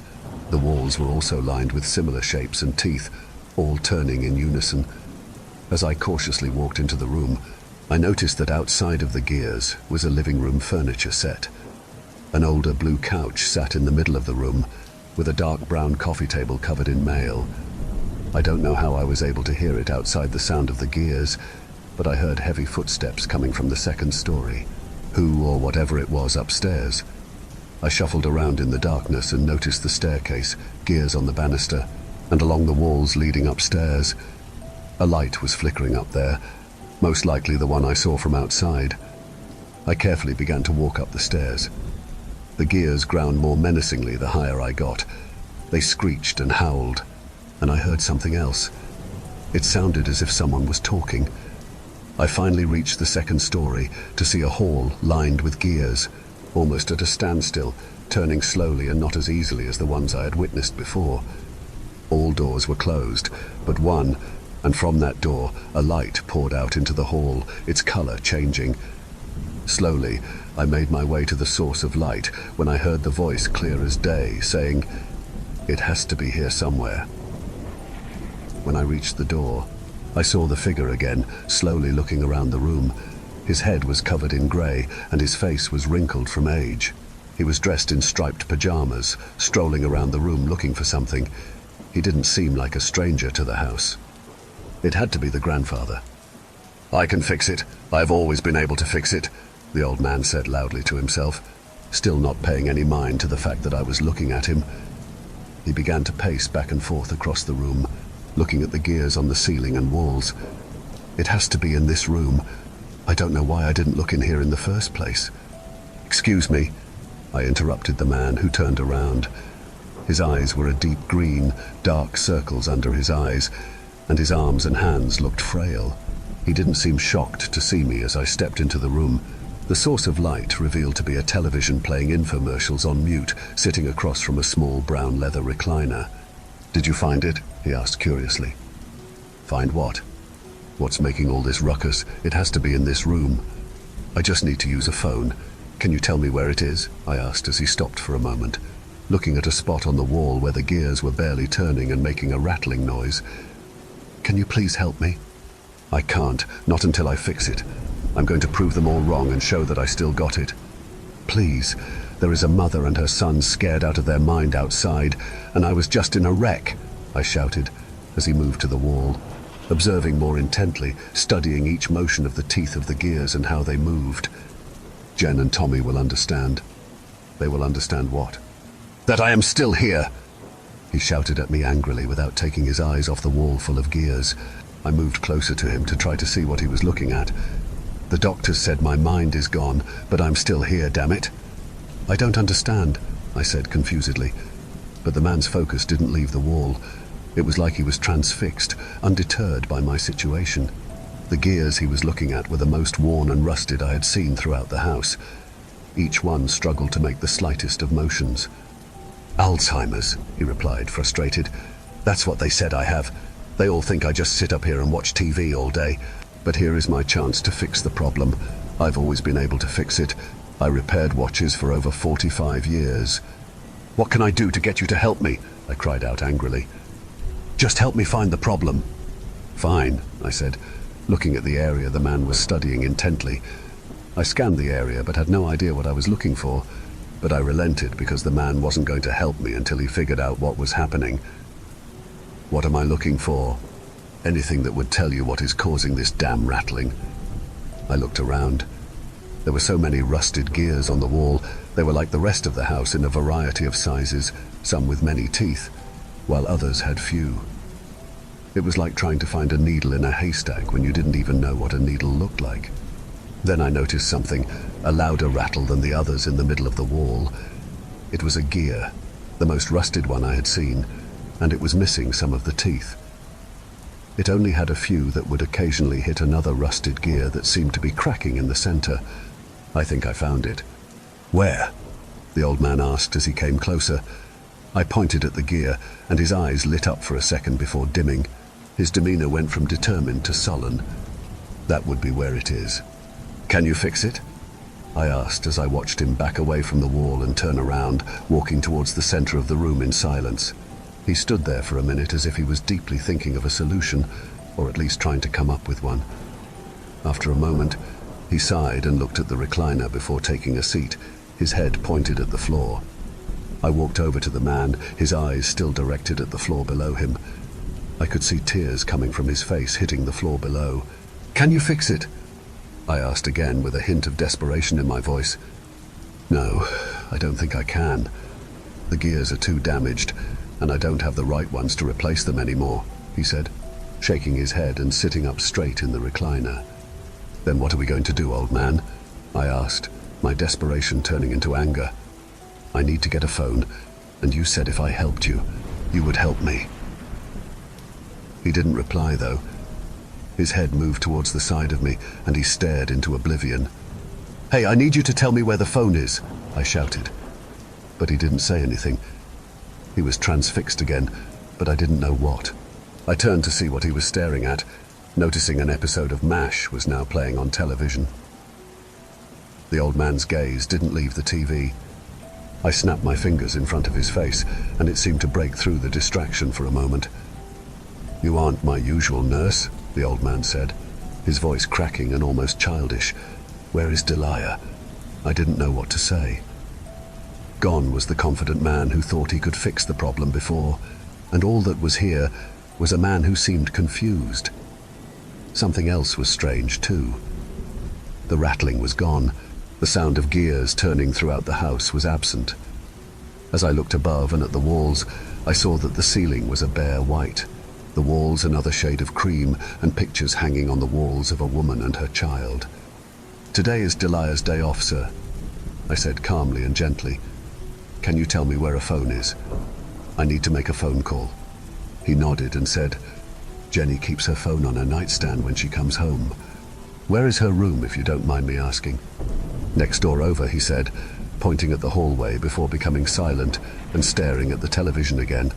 The walls were also lined with similar shapes and teeth, all turning in unison. As I cautiously walked into the room, I noticed that outside of the gears was a living room furniture set. An older blue couch sat in the middle of the room, with a dark brown coffee table covered in mail. I don't know how I was able to hear it outside the sound of the gears, but I heard heavy footsteps coming from the second story. Who or whatever it was upstairs. I shuffled around in the darkness and noticed the staircase, gears on the banister, and along the walls leading upstairs. A light was flickering up there, most likely the one I saw from outside. I carefully began to walk up the stairs. The gears ground more menacingly the higher I got. They screeched and howled, and I heard something else. It sounded as if someone was talking. I finally reached the second story to see a hall lined with gears, almost at a standstill, turning slowly and not as easily as the ones I had witnessed before. All doors were closed, but one, and from that door a light poured out into the hall, its color changing. Slowly, I made my way to the source of light when I heard the voice clear as day, saying, "It has to be here somewhere." When I reached the door, I saw the figure again, slowly looking around the room. His head was covered in grey, and his face was wrinkled from age. He was dressed in striped pajamas, strolling around the room looking for something. He didn't seem like a stranger to the house. It had to be the grandfather. "I can fix it. I've always been able to fix it," the old man said loudly to himself, still not paying any mind to the fact that I was looking at him. He began to pace back and forth across the room, looking at the gears on the ceiling and walls. "It has to be in this room. I don't know why I didn't look in here in the first place." "Excuse me," I interrupted the man, who turned around. His eyes were a deep green, dark circles under his eyes, and his arms and hands looked frail. He didn't seem shocked to see me as I stepped into the room. The source of light revealed to be a television playing infomercials on mute, sitting across from a small brown leather recliner. "Did you find it?" he asked curiously. "Find what? What's making all this ruckus? It has to be in this room. I just need to use a phone. Can you tell me where it is?" I asked as he stopped for a moment, looking at a spot on the wall where the gears were barely turning and making a rattling noise. "Can you please help me?" "I can't, not until I fix it. I'm going to prove them all wrong and show that I still got it." "Please, there is a mother and her son scared out of their mind outside, and I was just in a wreck," I shouted as he moved to the wall, observing more intently, studying each motion of the teeth of the gears and how they moved. "Jen and Tommy will understand." "They will understand what?" "That I am still here!" He shouted at me angrily without taking his eyes off the wall full of gears. I moved closer to him to try to see what he was looking at. "The doctors said my mind is gone, but I'm still here, damn it." "I don't understand," I said confusedly, but the man's focus didn't leave the wall. It was like he was transfixed, undeterred by my situation. The gears he was looking at were the most worn and rusted I had seen throughout the house. Each one struggled to make the slightest of motions. "Alzheimer's," he replied, frustrated. "That's what they said I have. They all think I just sit up here and watch TV all day. But here is my chance to fix the problem. I've always been able to fix it. I repaired watches for over 45 years. "What can I do to get you to help me?" I cried out angrily. "Just help me find the problem." "Fine," I said, looking at the area the man was studying intently. I scanned the area but had no idea what I was looking for, but I relented because the man wasn't going to help me until he figured out what was happening. "What am I looking for?" "Anything that would tell you what is causing this damn rattling." I looked around. There were so many rusted gears on the wall. They were like the rest of the house in a variety of sizes, some with many teeth, while others had few. It was like trying to find a needle in a haystack when you didn't even know what a needle looked like. Then I noticed something, a louder rattle than the others in the middle of the wall. It was a gear, the most rusted one I had seen, and it was missing some of the teeth. It only had a few that would occasionally hit another rusted gear that seemed to be cracking in the center. I think I found it. "Where?" the old man asked as he came closer. I pointed at the gear, and his eyes lit up for a second before dimming. His demeanor went from determined to sullen. "That would be where it is." "Can you fix it?" I asked as I watched him back away from the wall and turn around, walking towards the center of the room in silence. He stood there for a minute as if he was deeply thinking of a solution, or at least trying to come up with one. After a moment, he sighed and looked at the recliner before taking a seat, his head pointed at the floor. I walked over to the man, his eyes still directed at the floor below him. I could see tears coming from his face, hitting the floor below. "Can you fix it?" I asked again with a hint of desperation in my voice. "No, I don't think I can. The gears are too damaged, and I don't have the right ones to replace them anymore," he said, shaking his head and sitting up straight in the recliner. "Then what are we going to do, old man?" I asked, my desperation turning into anger. "I need to get a phone, and you said if I helped you, you would help me." He didn't reply, though. His head moved towards the side of me, and he stared into oblivion. "Hey, I need you to tell me where the phone is," I shouted. But he didn't say anything. He was transfixed again, but I didn't know what. I turned to see what he was staring at, noticing an episode of MASH was now playing on television. The old man's gaze didn't leave the TV. I snapped my fingers in front of his face, and it seemed to break through the distraction for a moment. "You aren't my usual nurse," the old man said, his voice cracking and almost childish. "Where is Delia?" I didn't know what to say. Gone was the confident man who thought he could fix the problem before, and all that was here was a man who seemed confused. Something else was strange, too. The rattling was gone. The sound of gears turning throughout the house was absent. As I looked above and at the walls, I saw that the ceiling was a bare white, the walls another shade of cream, and pictures hanging on the walls of a woman and her child. "Today is Delia's day off, sir," I said calmly and gently. "Can you tell me where a phone is? I need to make a phone call." He nodded and said, "Jenny keeps her phone on her nightstand when she comes home. Where is her room, if you don't mind me asking?" "Next door over," he said, pointing at the hallway before becoming silent and staring at the television again.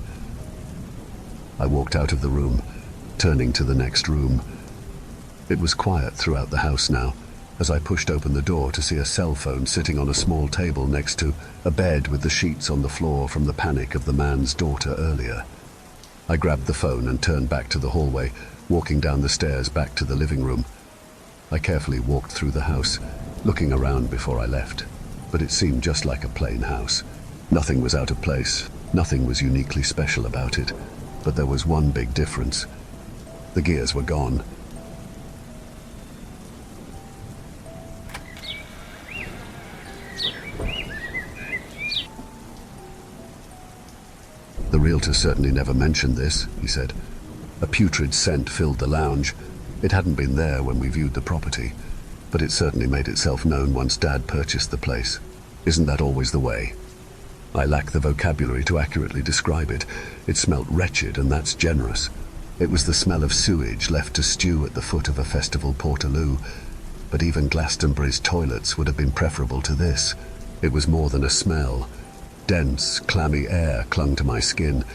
I walked out of the room, turning to the next room. It was quiet throughout the house now, as I pushed open the door to see a cell phone sitting on a small table next to a bed with the sheets on the floor from the panic of the man's daughter earlier. I grabbed the phone and turned back to the hallway, walking down the stairs back to the living room. I carefully walked through the house, looking around before I left, but it seemed just like a plain house. Nothing was out of place, nothing was uniquely special about it, but there was one big difference. The gears were gone. "The realtor certainly never mentioned this," he said. A putrid scent filled the lounge. It hadn't been there when we viewed the property, but it certainly made itself known once Dad purchased the place. Isn't that always the way? I lack the vocabulary to accurately describe it. It smelt wretched, and that's generous. It was the smell of sewage left to stew at the foot of a festival portaloo, but even Glastonbury's toilets would have been preferable to this. It was more than a smell. Dense, clammy air clung to my skin.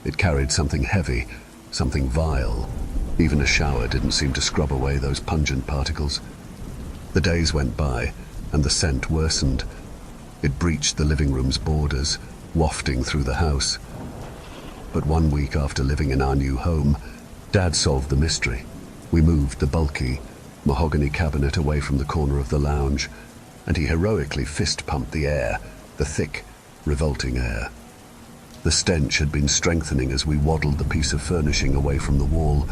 It carried something heavy, something vile. Even a shower didn't seem to scrub away those pungent particles. The days went by, and the scent worsened. It breached the living room's borders, wafting through the house. But 1 week after living in our new home, Dad solved the mystery. We moved the bulky, mahogany cabinet away from the corner of the lounge, and he heroically fist-pumped the air, the thick, revolting air. The stench had been strengthening as we waddled the piece of furnishing away from the wall,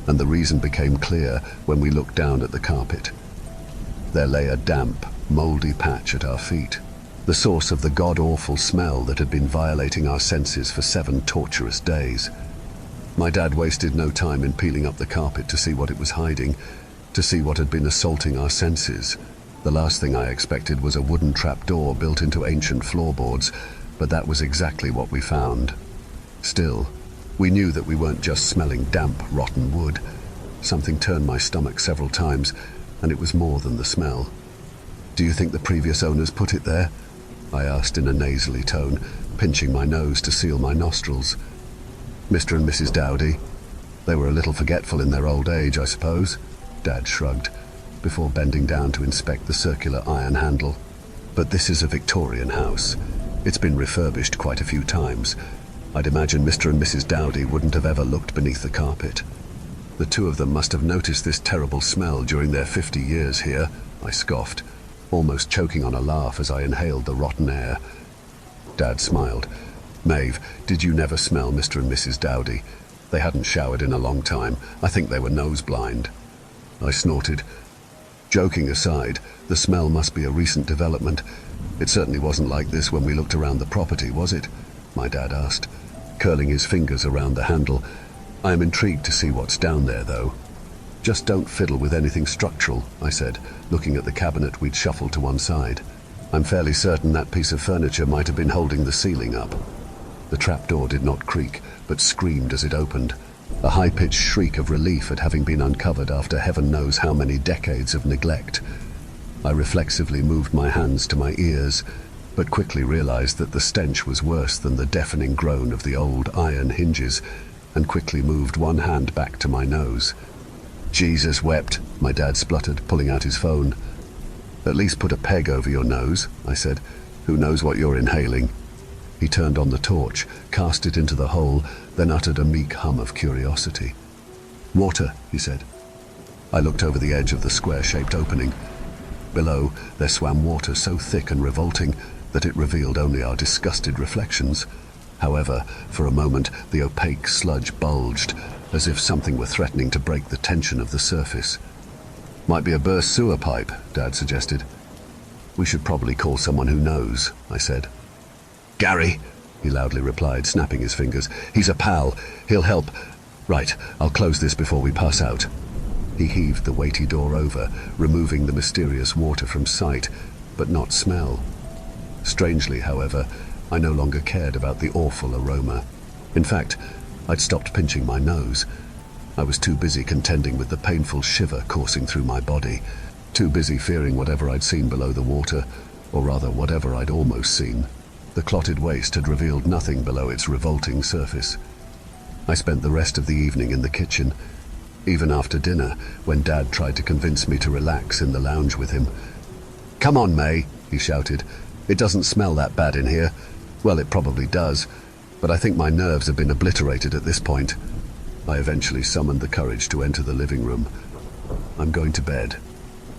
and the reason became clear when we looked down at the carpet. There lay a damp, mouldy patch at our feet, the source of the god-awful smell that had been violating our senses for 7 torturous days. My dad wasted no time in peeling up the carpet to see what it was hiding, to see what had been assaulting our senses. The last thing I expected was a wooden trapdoor built into ancient floorboards, but that was exactly what we found. Still, we knew that we weren't just smelling damp, rotten wood. Something turned my stomach several times, and it was more than the smell. "Do you think the previous owners put it there?" I asked in a nasally tone, pinching my nose to seal my nostrils. "Mr. and Mrs. Dowdy. They were a little forgetful in their old age, I suppose." Dad shrugged, before bending down to inspect the circular iron handle. "But this is a Victorian house. It's been refurbished quite a few times. I'd imagine Mr. and Mrs. Dowdy wouldn't have ever looked beneath the carpet. The two of them must have noticed this terrible smell during their 50 years here," I scoffed, almost choking on a laugh as I inhaled the rotten air. Dad smiled. "Maeve, did you never smell Mr. and Mrs. Dowdy? They hadn't showered in a long time. I think they were nose blind." I snorted. Joking aside, the smell must be a recent development. "It certainly wasn't like this when we looked around the property, was it?" my dad asked, curling his fingers around the handle. "I am intrigued to see what's down there, though." "Just don't fiddle with anything structural," I said, looking at the cabinet we'd shuffled to one side. "I'm fairly certain that piece of furniture might have been holding the ceiling up." The trapdoor did not creak, but screamed as it opened, a high-pitched shriek of relief at having been uncovered after heaven knows how many decades of neglect. I reflexively moved my hands to my ears, but quickly realized that the stench was worse than the deafening groan of the old iron hinges, and quickly moved one hand back to my nose. "Jesus wept," my dad spluttered, pulling out his phone. "At least put a peg over your nose," I said. "Who knows what you're inhaling?" He turned on the torch, cast it into the hole, then uttered a meek hum of curiosity. "Water," he said. I looked over the edge of the square-shaped opening. Below, there swam water so thick and revolting that it revealed only our disgusted reflections. However, for a moment, the opaque sludge bulged, as if something were threatening to break the tension of the surface. "Might be a burst sewer pipe," Dad suggested. "We should probably call someone who knows," I said. "Gary," he loudly replied, snapping his fingers. "He's a pal. He'll help. Right, I'll close this before we pass out." He heaved the weighty door over, removing the mysterious water from sight, but not smell. Strangely, however, I no longer cared about the awful aroma. In fact, I'd stopped pinching my nose. I was too busy contending with the painful shiver coursing through my body, too busy fearing whatever I'd seen below the water, or rather whatever I'd almost seen. The clotted waste had revealed nothing below its revolting surface. I spent the rest of the evening in the kitchen, even after dinner, when Dad tried to convince me to relax in the lounge with him. "Come on, May," he shouted. "It doesn't smell that bad in here. Well, it probably does, but I think my nerves have been obliterated at this point." I eventually summoned the courage to enter the living room. "I'm going to bed."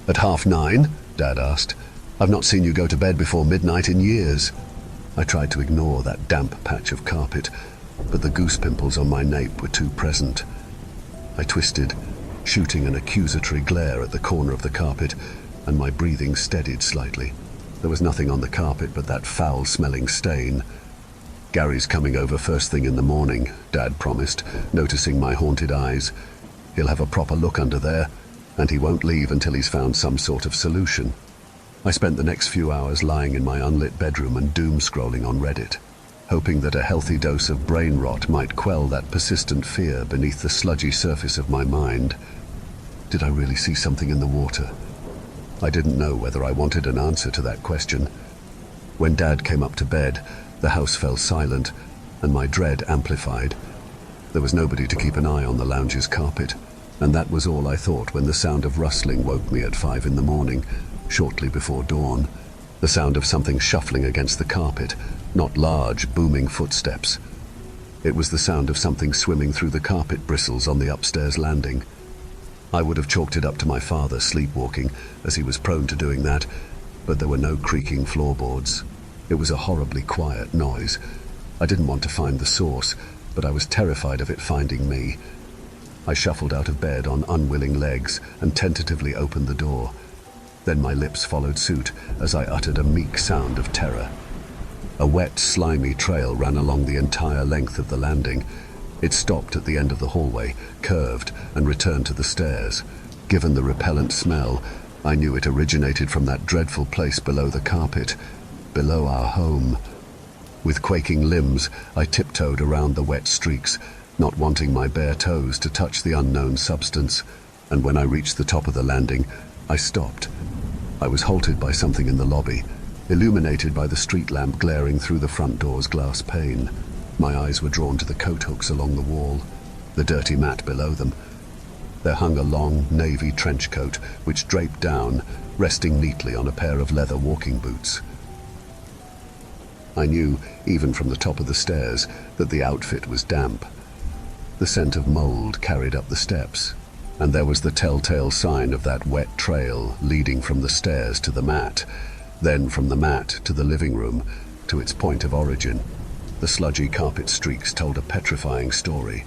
"At 9:30?" Dad asked. "I've not seen you go to bed before midnight in years." I tried to ignore that damp patch of carpet, but the goose pimples on my nape were too present. I twisted, shooting an accusatory glare at the corner of the carpet, and my breathing steadied slightly. There was nothing on the carpet but that foul-smelling stain. "Gary's coming over first thing in the morning," Dad promised, noticing my haunted eyes. "He'll have a proper look under there, and he won't leave until he's found some sort of solution." I spent the next few hours lying in my unlit bedroom and doom-scrolling on Reddit, hoping that a healthy dose of brain rot might quell that persistent fear beneath the sludgy surface of my mind. Did I really see something in the water? I didn't know whether I wanted an answer to that question. When Dad came up to bed, the house fell silent, and my dread amplified. There was nobody to keep an eye on the lounge's carpet, and that was all I thought when the sound of rustling woke me at 5 in the morning, shortly before dawn. The sound of something shuffling against the carpet, not large, booming footsteps. It was the sound of something swimming through the carpet bristles on the upstairs landing. I would have chalked it up to my father sleepwalking, as he was prone to doing that, but there were no creaking floorboards. It was a horribly quiet noise. I didn't want to find the source, but I was terrified of it finding me. I shuffled out of bed on unwilling legs and tentatively opened the door. Then my lips followed suit as I uttered a meek sound of terror. A wet, slimy trail ran along the entire length of the landing. It stopped at the end of the hallway, curved, and returned to the stairs. Given the repellent smell, I knew it originated from that dreadful place below the carpet, below our home. With quaking limbs, I tiptoed around the wet streaks, not wanting my bare toes to touch the unknown substance, and when I reached the top of the landing, I stopped. I was halted by something in the lobby, illuminated by the street lamp glaring through the front door's glass pane. My eyes were drawn to the coat hooks along the wall, the dirty mat below them. There hung a long navy trench coat, which draped down, resting neatly on a pair of leather walking boots. I knew, even from the top of the stairs, that the outfit was damp. The scent of mold carried up the steps, and there was the telltale sign of that wet trail leading from the stairs to the mat, then from the mat to the living room, to its point of origin. The sludgy carpet streaks told a petrifying story,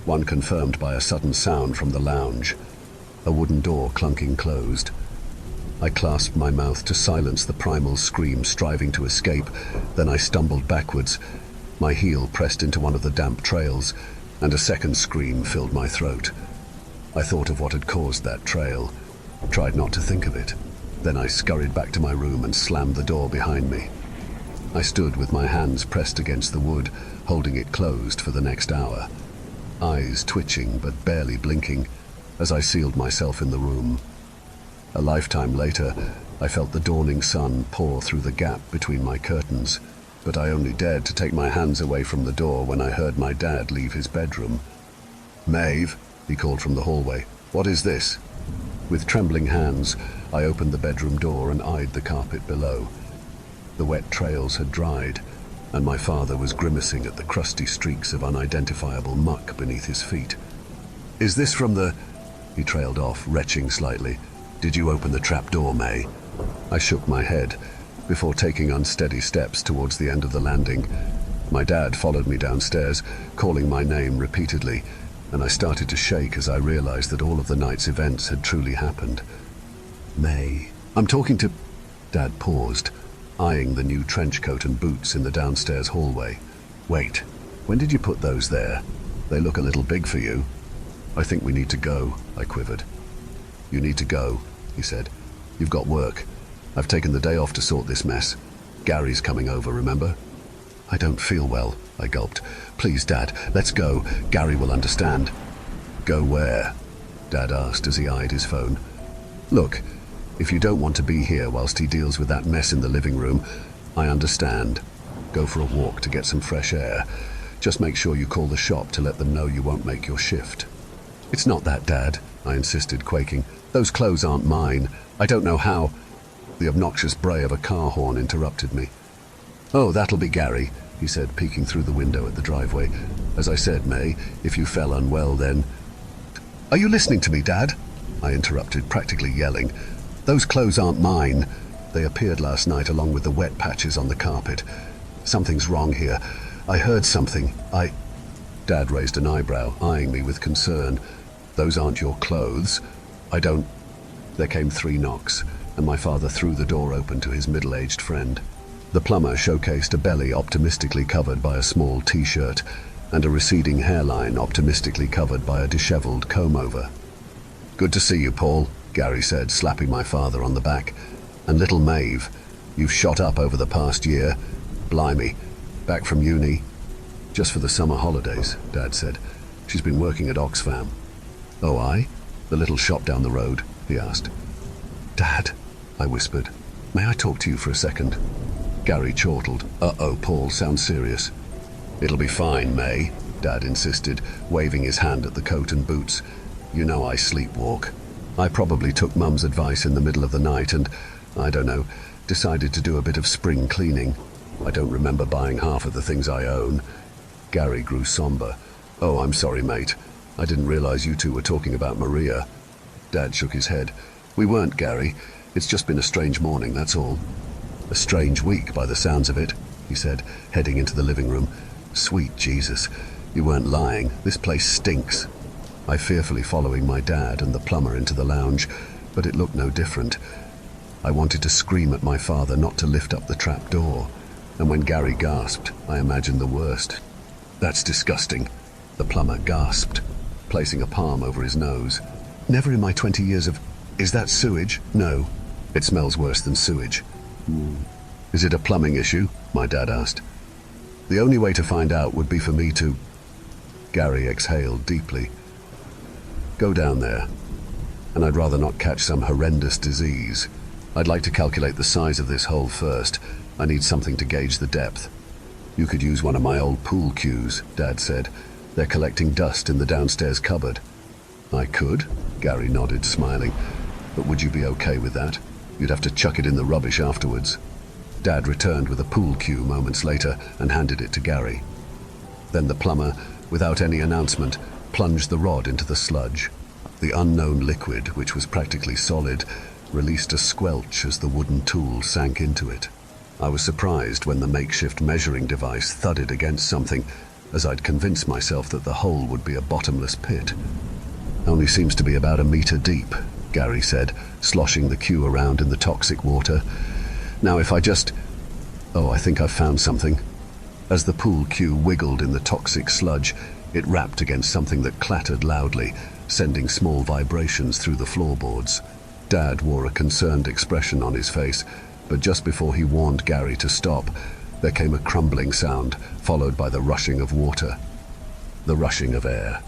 one confirmed by a sudden sound from the lounge, a wooden door clunking closed. I clasped my mouth to silence the primal scream striving to escape, then I stumbled backwards. My heel pressed into one of the damp trails, and a second scream filled my throat. I thought of what had caused that trail, tried not to think of it. Then I scurried back to my room and slammed the door behind me. I stood with my hands pressed against the wood, holding it closed for the next hour, eyes twitching but barely blinking, as I sealed myself in the room. A lifetime later, I felt the dawning sun pour through the gap between my curtains, but I only dared to take my hands away from the door when I heard my dad leave his bedroom. "Maeve," he called from the hallway, "what is this?" With trembling hands, I opened the bedroom door and eyed the carpet below. The wet trails had dried, and my father was grimacing at the crusty streaks of unidentifiable muck beneath his feet. "Is this from the—" He trailed off, retching slightly. "Did you open the trap door, May?" I shook my head, before taking unsteady steps towards the end of the landing. My dad followed me downstairs, calling my name repeatedly, and I started to shake as I realized that all of the night's events had truly happened. "May, I'm talking to—" Dad paused, eyeing the new trench coat and boots in the downstairs hallway. "Wait, when did you put those there? They look a little big for you." "I think we need to go," I quivered. "You need to go," he said. "You've got work. I've taken the day off to sort this mess. Gary's coming over, remember?" "I don't feel well," I gulped. "Please, Dad, let's go. Gary will understand." "Go where?" Dad asked as he eyed his phone. "Look, if you don't want to be here whilst he deals with that mess in the living room, I understand. Go for a walk to get some fresh air. Just make sure you call the shop to let them know you won't make your shift." "It's not that, Dad," I insisted, quaking. "Those clothes aren't mine. I don't know how—" The obnoxious bray of a car horn interrupted me. "Oh, that'll be Gary," he said, peeking through the window at the driveway. "As I said, May, if you fell unwell then—" "Are you listening to me, Dad?" I interrupted, practically yelling. "Those clothes aren't mine. They appeared last night along with the wet patches on the carpet. Something's wrong here. I heard something. Dad raised an eyebrow, eyeing me with concern. "Those aren't your clothes. I don't—" There came 3 knocks, and my father threw the door open to his middle-aged friend. The plumber showcased a belly optimistically covered by a small t-shirt, and a receding hairline optimistically covered by a disheveled comb-over. "Good to see you, Paul," Gary said, slapping my father on the back. And little Maeve, you've shot up over the past year. Blimey, back from uni. Just for the summer holidays, Dad said. She's been working at Oxfam. Oh, aye? The little shop down the road, he asked. Dad, I whispered, may I talk to you for a second? Gary chortled. Uh-oh, Paul, sounds serious. It'll be fine, May, Dad insisted, waving his hand at the coat and boots. You know I sleepwalk. I probably took Mum's advice in the middle of the night and, I don't know, decided to do a bit of spring cleaning. I don't remember buying half of the things I own. Gary grew somber. Oh, I'm sorry, mate. I didn't realize you two were talking about Maria. Dad shook his head. We weren't, Gary. It's just been a strange morning, that's all. A strange week, by the sounds of it, he said, heading into the living room. Sweet Jesus, you weren't lying. This place stinks. I fearfully following my dad and the plumber into the lounge, but it looked no different. I wanted to scream at my father not to lift up the trap door, and when Gary gasped, I imagined the worst. That's disgusting, the plumber gasped, placing a palm over his nose. Never in my 20 years of... Is that sewage? No, it smells worse than sewage. Is it a plumbing issue? My dad asked. The only way to find out would be for me to... Gary exhaled deeply. Go down there, and I'd rather not catch some horrendous disease. I'd like to calculate the size of this hole first. I need something to gauge the depth. You could use one of my old pool cues, Dad said. They're collecting dust in the downstairs cupboard. I could, Gary nodded, smiling. But would you be okay with that? You'd have to chuck it in the rubbish afterwards. Dad returned with a pool cue moments later and handed it to Gary. Then the plumber, without any announcement, plunged the rod into the sludge. The unknown liquid, which was practically solid, released a squelch as the wooden tool sank into it. I was surprised when the makeshift measuring device thudded against something, as I'd convinced myself that the hole would be a bottomless pit. Only seems to be about 1 meter deep, Gary said, sloshing the cue around in the toxic water. Now if I just... Oh, I think I've found something. As the pool cue wiggled in the toxic sludge, it rapped against something that clattered loudly, sending small vibrations through the floorboards. Dad wore a concerned expression on his face, but just before he warned Gary to stop, there came a crumbling sound, followed by the rushing of water. The rushing of air.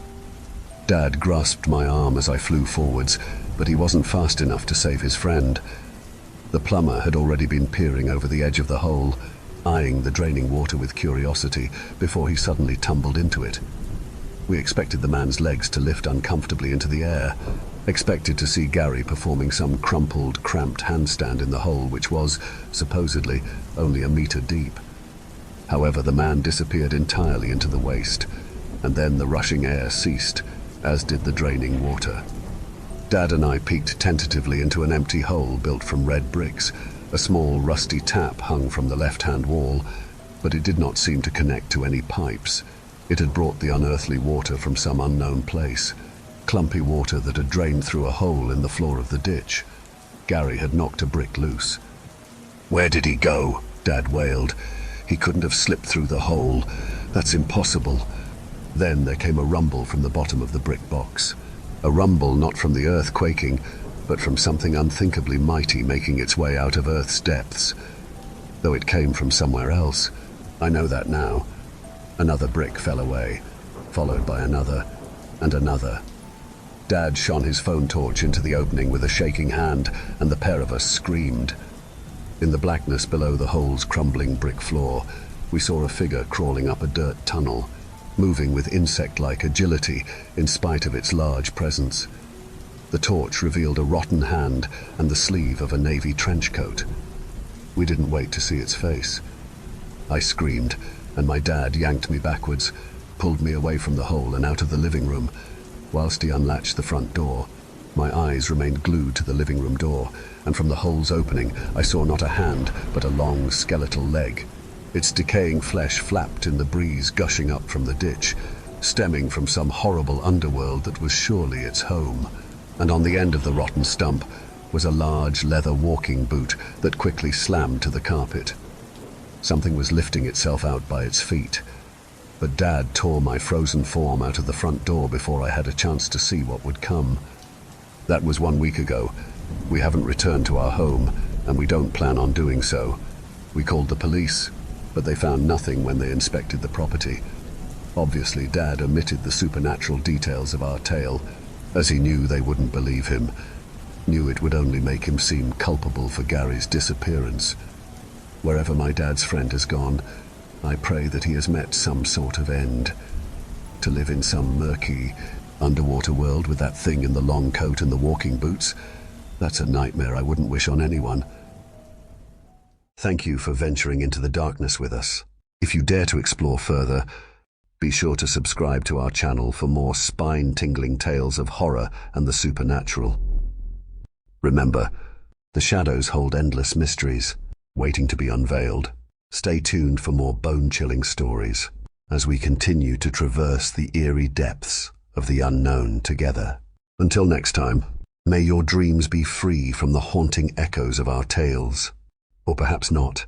Dad grasped my arm as I flew forwards, but he wasn't fast enough to save his friend. The plumber had already been peering over the edge of the hole, eyeing the draining water with curiosity before he suddenly tumbled into it. We expected the man's legs to lift uncomfortably into the air, expected to see Gary performing some crumpled, cramped handstand in the hole which was, supposedly, only 1 meter deep. However, the man disappeared entirely into the waste, and then the rushing air ceased, as did the draining water. Dad and I peeked tentatively into an empty hole built from red bricks. A small, rusty tap hung from the left-hand wall, but it did not seem to connect to any pipes. It had brought the unearthly water from some unknown place, clumpy water that had drained through a hole in the floor of the ditch. Gary had knocked a brick loose. "Where did he go?" Dad wailed. "He couldn't have slipped through the hole. That's impossible." Then there came a rumble from the bottom of the brick box. A rumble not from the earth quaking, but from something unthinkably mighty making its way out of Earth's depths. Though it came from somewhere else. I know that now. Another brick fell away, followed by another, and another. Dad shone his phone torch into the opening with a shaking hand, and the pair of us screamed. In the blackness below the hole's crumbling brick floor, we saw a figure crawling up a dirt tunnel, moving with insect-like agility in spite of its large presence. The torch revealed a rotten hand and the sleeve of a navy trench coat. We didn't wait to see its face. I screamed, and my dad yanked me backwards, pulled me away from the hole and out of the living room. Whilst he unlatched the front door, my eyes remained glued to the living room door, and from the hole's opening I saw not a hand, but a long skeletal leg. Its decaying flesh flapped in the breeze gushing up from the ditch, stemming from some horrible underworld that was surely its home. And on the end of the rotten stump was a large leather walking boot that quickly slammed to the carpet. Something was lifting itself out by its feet, but Dad tore my frozen form out of the front door before I had a chance to see what would come. That was 1 week ago. We haven't returned to our home, and we don't plan on doing so. We called the police, but they found nothing when they inspected the property. Obviously, Dad omitted the supernatural details of our tale, as he knew they wouldn't believe him, knew it would only make him seem culpable for Gary's disappearance. Wherever my dad's friend has gone, I pray that he has met some sort of end. To live in some murky, underwater world with that thing in the long coat and the walking boots, that's a nightmare I wouldn't wish on anyone. Thank you for venturing into the darkness with us. If you dare to explore further, be sure to subscribe to our channel for more spine-tingling tales of horror and the supernatural. Remember, the shadows hold endless mysteries, waiting to be unveiled. Stay tuned for more bone-chilling stories as we continue to traverse the eerie depths of the unknown together. Until next time, may your dreams be free from the haunting echoes of our tales. Or perhaps not.